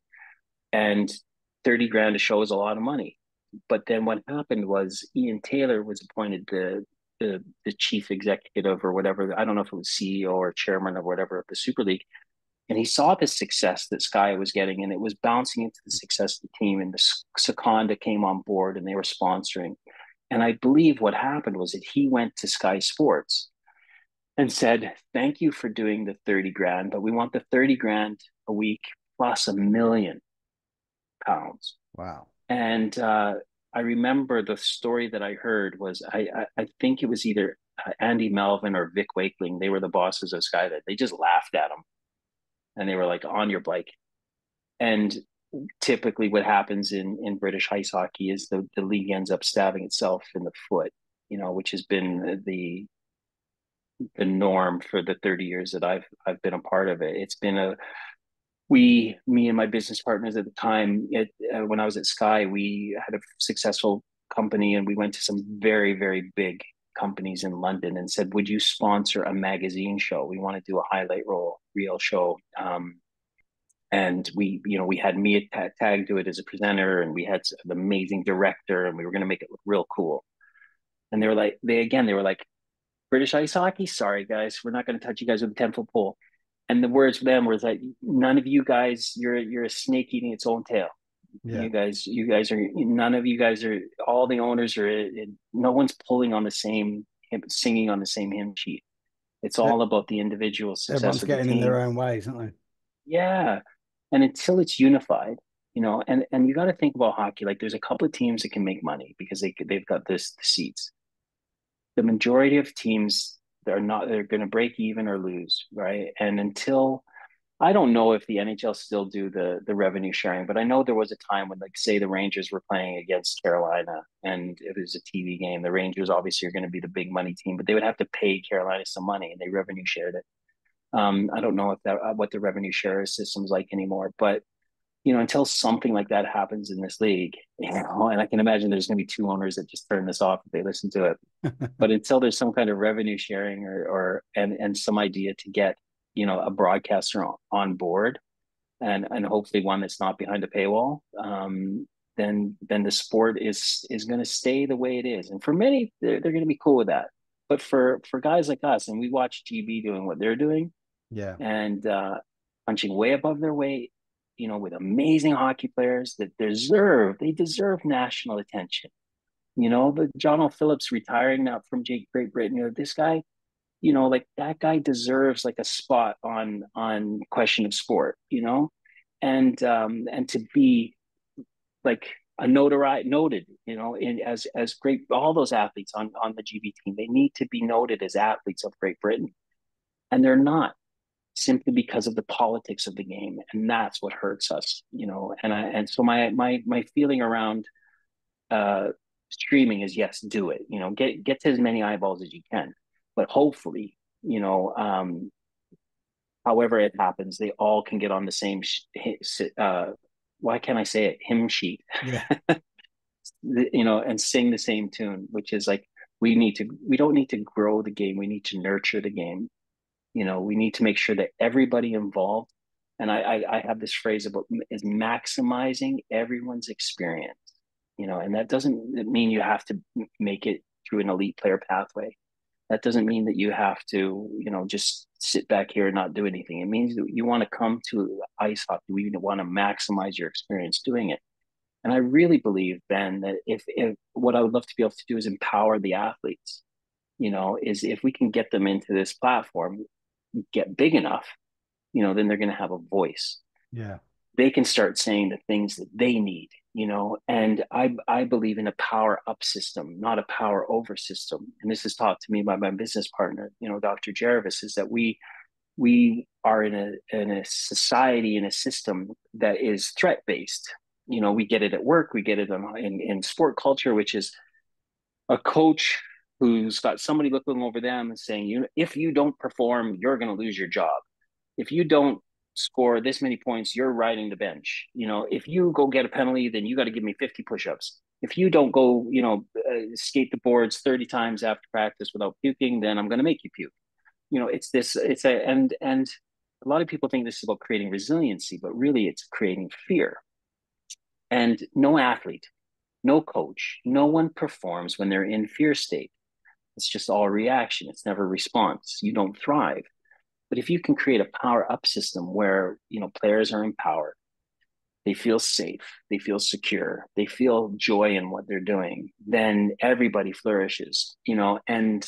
And 30 grand a show is a lot of money. But then what happened was Ian Taylor was appointed the chief executive or whatever. I don't know if it was CEO or chairman or whatever of the Super League, and he saw the success that Sky was getting, and it was bouncing into the success of the team. And the Seconda came on board, and they were sponsoring. And I believe what happened was that he went to Sky Sports and said, "Thank you for doing the 30 grand, but we want the 30 grand a week plus £1 million." wow. And I remember the story that I heard was I think it was either Andy Melvin or Vic Wakeling. They were the bosses of Skylight. They just laughed at him and they were like, on your bike. And typically what happens in British ice hockey is the league ends up stabbing itself in the foot, which has been the norm for the 30 years that I've been a part of it. It's been me and my business partners at the time, when I was at Sky, we had a successful company and we went to some very, very big companies in London and said, would you sponsor a magazine show? We want to do a highlight reel show. And we had me tagged to it as a presenter, and we had an amazing director, and we were going to make it look real cool. And they were like, British ice hockey, sorry guys, we're not going to touch you guys with a 10-foot pole. And the words for them was like, none of you guys, you're a snake eating its own tail. Yeah. You guys are, none of you guys are, all the owners are, no one's pulling on the same, singing on the same hymn sheet. It's E- all about the individual success Everyone's of the getting in their team. own ways, aren't Yeah. And until it's unified, and you got to think about hockey. Like there's a couple of teams that can make money because they've got the seats. The majority of teams, they're going to break even or lose, right? And until I don't know if the NHL still do the revenue sharing, but I know there was a time when, like, say the Rangers were playing against Carolina and it was a TV game. The Rangers obviously are going to be the big money team, but they would have to pay Carolina some money and they revenue shared it. I don't know if that what the revenue share system's like anymore, but until something like that happens in this league, and I can imagine there's going to be two owners that just turn this off if they listen to it. they? But until there's some kind of revenue sharing or some idea to get a broadcaster on board, and hopefully one that's not behind a paywall, then the sport is going to stay the way it is. And for many, they're going to be cool with that. But for guys like us, and we watch GB doing what they're doing, Yeah. and punching way above their weight, with amazing hockey players that deserve national attention. The John O. Phillips retiring now from Great Britain. This guy, like that guy deserves like a spot on Question of Sport. And to be like a noted, as great, all those athletes on the GB team, they need to be noted as athletes of Great Britain, and they're not, simply because of the politics of the game, and that's what hurts us. And so my feeling around uh streaming is, yes, do it, get to as many eyeballs as you can, but hopefully, however it happens, they all can get on the same why can't I say it, hymn sheet, Yeah. and sing the same tune, which is like, we don't need to grow the game, we need to nurture the game. We need to make sure that everybody involved, and I have this phrase about, is maximizing everyone's experience. And that doesn't mean you have to make it through an elite player pathway. That doesn't mean that you have to, just sit back here and not do anything. It means that you want to come to ice hockey. We want to maximize your experience doing it. And I really believe, Ben, that if what I would love to be able to do is empower the athletes, is if we can get them into this platform, get big enough, then they're going to have a voice. Yeah. They can start saying the things that they need, and I believe in a power up system, not a power over system. And this is taught to me by my business partner, Dr. Jarvis, is that we are in a society, in a system that is threat based. We get it at work, we get it in sport culture, which is a coach who's got somebody looking over them and saying, if you don't perform, you're going to lose your job. If you don't score this many points, you're riding the bench. If you go get a penalty, then you got to give me 50 push-ups. If you don't go, skate the boards 30 times after practice without puking, then I'm going to make you puke. And a lot of people think this is about creating resiliency, but really it's creating fear. And no athlete, no coach, no one performs when they're in fear state. It's just all reaction. It's never response. You don't thrive. But if you can create a power up system where, players are empowered, they feel safe, they feel secure, they feel joy in what they're doing, then everybody flourishes, and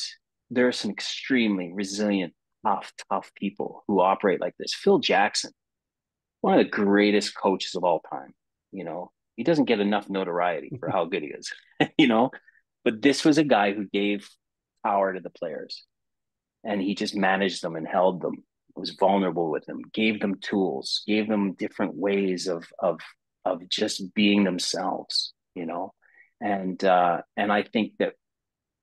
there are some extremely resilient, tough people who operate like this. Phil Jackson, one of the greatest coaches of all time, you know, He doesn't get enough notoriety for how good he is, you know. But this was a guy who gave power to the players, and he just managed them and held them. Was vulnerable with them, gave them tools, gave them different ways of just being themselves, you know. And I think that,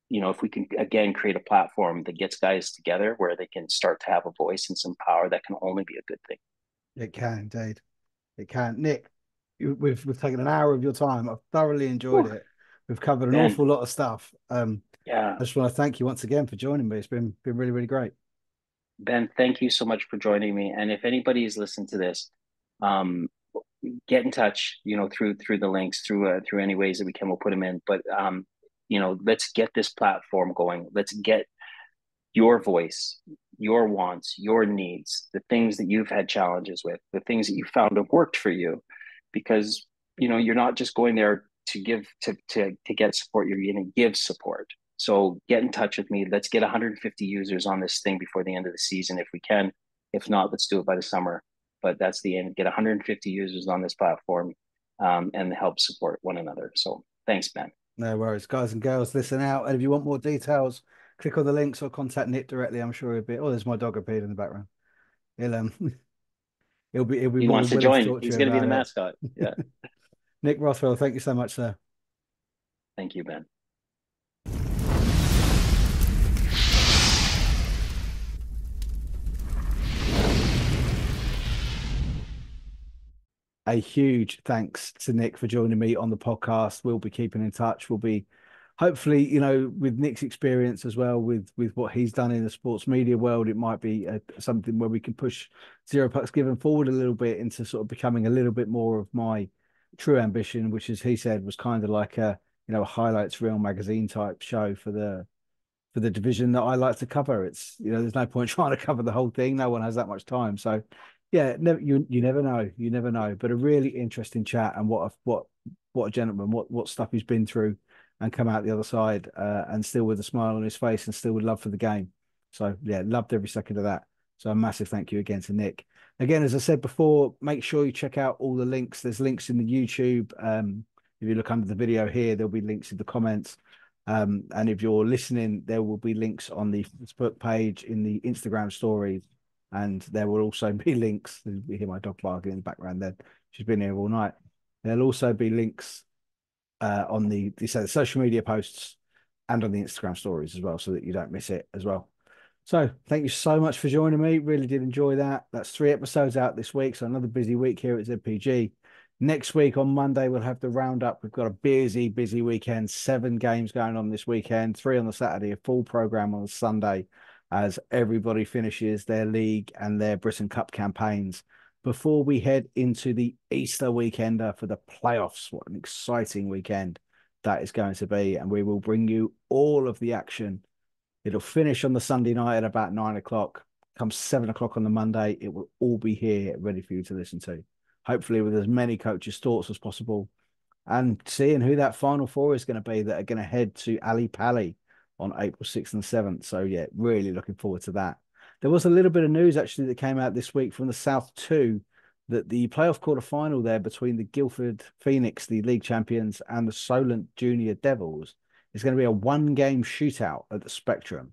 you know, if we can again create a platform that gets guys together where they can start to have a voice and some power, that can only be a good thing. It can indeed. It can. Nick, we've taken an hour of your time. I've thoroughly enjoyed Whew. it. We've covered an Ben, awful lot of stuff. yeah, I just want to thank you once again for joining me. It's been really, really great. Ben, thank you so much for joining me. And if anybody's listened to this, um, get in touch, you know, through the links, through any ways that we can. We'll put them in. But you know, let's get this platform going. Let's get your voice, your wants, your needs, the things that you've had challenges with, the things that you found have worked for you, because you know you're not just going there to give to get support. You're going to give support. So get in touch with me. Let's get 150 users on this thing before the end of the season if we can. If not, let's do it by the summer. But that's the aim. Get 150 users on this platform, and help support one another. So thanks, Ben. No worries, guys and girls. Listen out, and if you want more details, click on the links or contact Nick directly. I'm sure he'll be. Oh, there's my dog appeared in the background. He'll he'll be He more wants than to willing to join. talk to He's you going to be the about it. mascot. Yeah. Nick Rothwell, thank you so much, sir. Thank you, Ben. A huge thanks to Nick for joining me on the podcast. We'll be keeping in touch. We'll be hopefully, you know, with Nick's experience as well, with what he's done in the sports media world, it might be something where we can push Zero Pucks Given forward a little bit into sort of becoming a little bit more of my true ambition, which, as he said, was kind of like a, you know, a highlights reel magazine type show for the division that I like to cover. It's, you know, there's no point trying to cover the whole thing. No one has that much time. So yeah, never, you never know. You never know. But a really interesting chat, and what a gentleman, what stuff he's been through and come out the other side, and still with a smile on his face and still with love for the game. So yeah, loved every second of that. So a massive thank you again to Nick. Again, as I said before, make sure you check out all the links. There's links in the YouTube. If you look under the video here, there'll be links in the comments. And if you're listening, there will be links on the Facebook page, in the Instagram stories, and there will also be links. You hear my dog barking in the background then. She's been here all night. There'll also be links on the social media posts and on the Instagram stories as well, so that you don't miss it as well. So thank you so much for joining me. Really did enjoy that. That's 3 episodes out this week. So another busy week here at ZPG. Next week on Monday, we'll have the roundup. We've got a busy, busy weekend. 7 games going on this weekend, 3 on the Saturday, a full program on the Sunday, as everybody finishes their league and their Britain Cup campaigns before we head into the Easter weekender for the playoffs. What an exciting weekend that is going to be. And we will bring you all of the action. It'll finish on the Sunday night at about 9 o'clock. Come 7 o'clock on the Monday, it will all be here ready for you to listen to. Hopefully, with as many coaches' thoughts as possible, and seeing who that final four is going to be that are going to head to Ali Pali on April 6th and 7th. So, yeah, really looking forward to that. There was a little bit of news actually that came out this week from the South 2 that the playoff quarter final there between the Guildford Phoenix, the league champions, and the Solent Junior Devils is going to be a 1-game shootout at the Spectrum.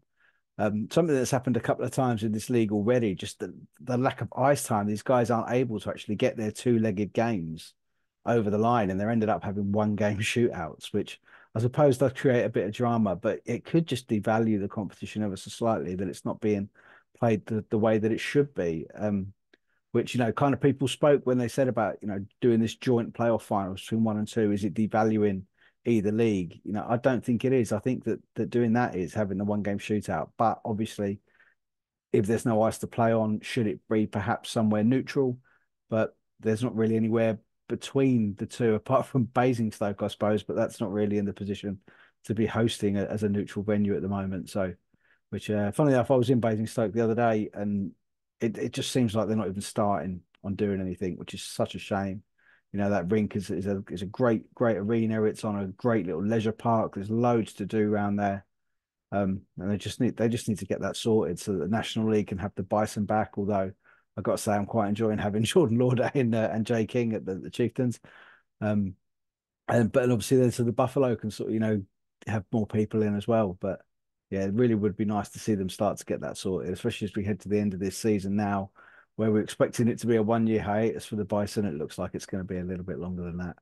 Something that's happened a couple of times in this league already, just the lack of ice time. These guys aren't able to actually get their 2-legged games over the line, and they're ended up having 1-game shootouts, which I suppose does create a bit of drama, but it could just devalue the competition ever so slightly, that it's not being played the way that it should be. Which, you know, kind of people spoke when they said about, you know, doing this joint playoff finals between 1 and 2. Is it devaluing either league? You know, I don't think it is. I think that doing that is having the 1-game shootout. But obviously, if there's no ice to play on, should it be perhaps somewhere neutral? But there's not really anywhere between the two, apart from Basingstoke, I suppose. But that's not really in the position to be hosting as a neutral venue at the moment. So, which, funny enough, I was in Basingstoke the other day, and it just seems like they're not even starting on doing anything, which is such a shame. You know, that rink is a great arena. It's on a great little leisure park. There's loads to do around there. And they just need to get that sorted so that the National League can have the Bison back. Although I've got to say, I'm quite enjoying having Jordan Lauder in and Jay King at the Chieftains. And but obviously then so the Buffalo can sort of, have more people in as well. But yeah, it really would be nice to see them start to get that sorted, especially as we head to the end of this season now, where we're expecting it to be a 1 year hiatus for the Bison. It looks like it's going to be a little bit longer than that.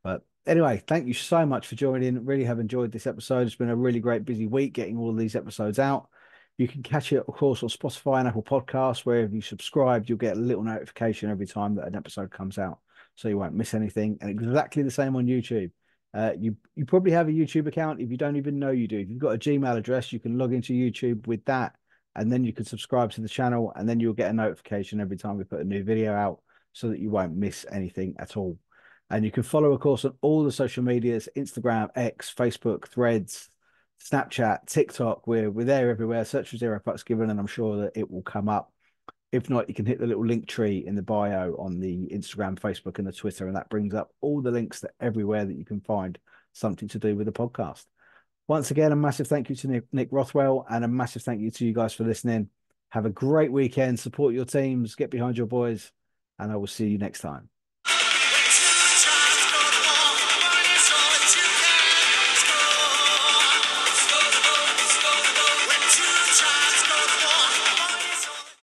But anyway, thank you so much for joining. Really have enjoyed this episode. It's been a really great busy week getting all these episodes out. You can catch it, of course, on Spotify and Apple Podcasts. Wherever you subscribed, you'll get a little notification every time that an episode comes out, so you won't miss anything. And exactly the same on YouTube. You probably have a YouTube account if you don't even know you do. If you've got a Gmail address, you can log into YouTube with that, and then you can subscribe to the channel, and then you'll get a notification every time we put a new video out, so that you won't miss anything at all. And you can follow, of course, on all the social medias: Instagram, X, Facebook, Threads, Snapchat, TikTok. We're there everywhere. Search for Zero Pucks Given, and I'm sure that it will come up. If not, you can hit the little link tree in the bio on the Instagram, Facebook, and the Twitter, and that brings up all the links to everywhere that you can find something to do with the podcast. Once again, a massive thank you to Nick Rothwell, and a massive thank you to you guys for listening. Have a great weekend. Support your teams. Get behind your boys, and I will see you next time.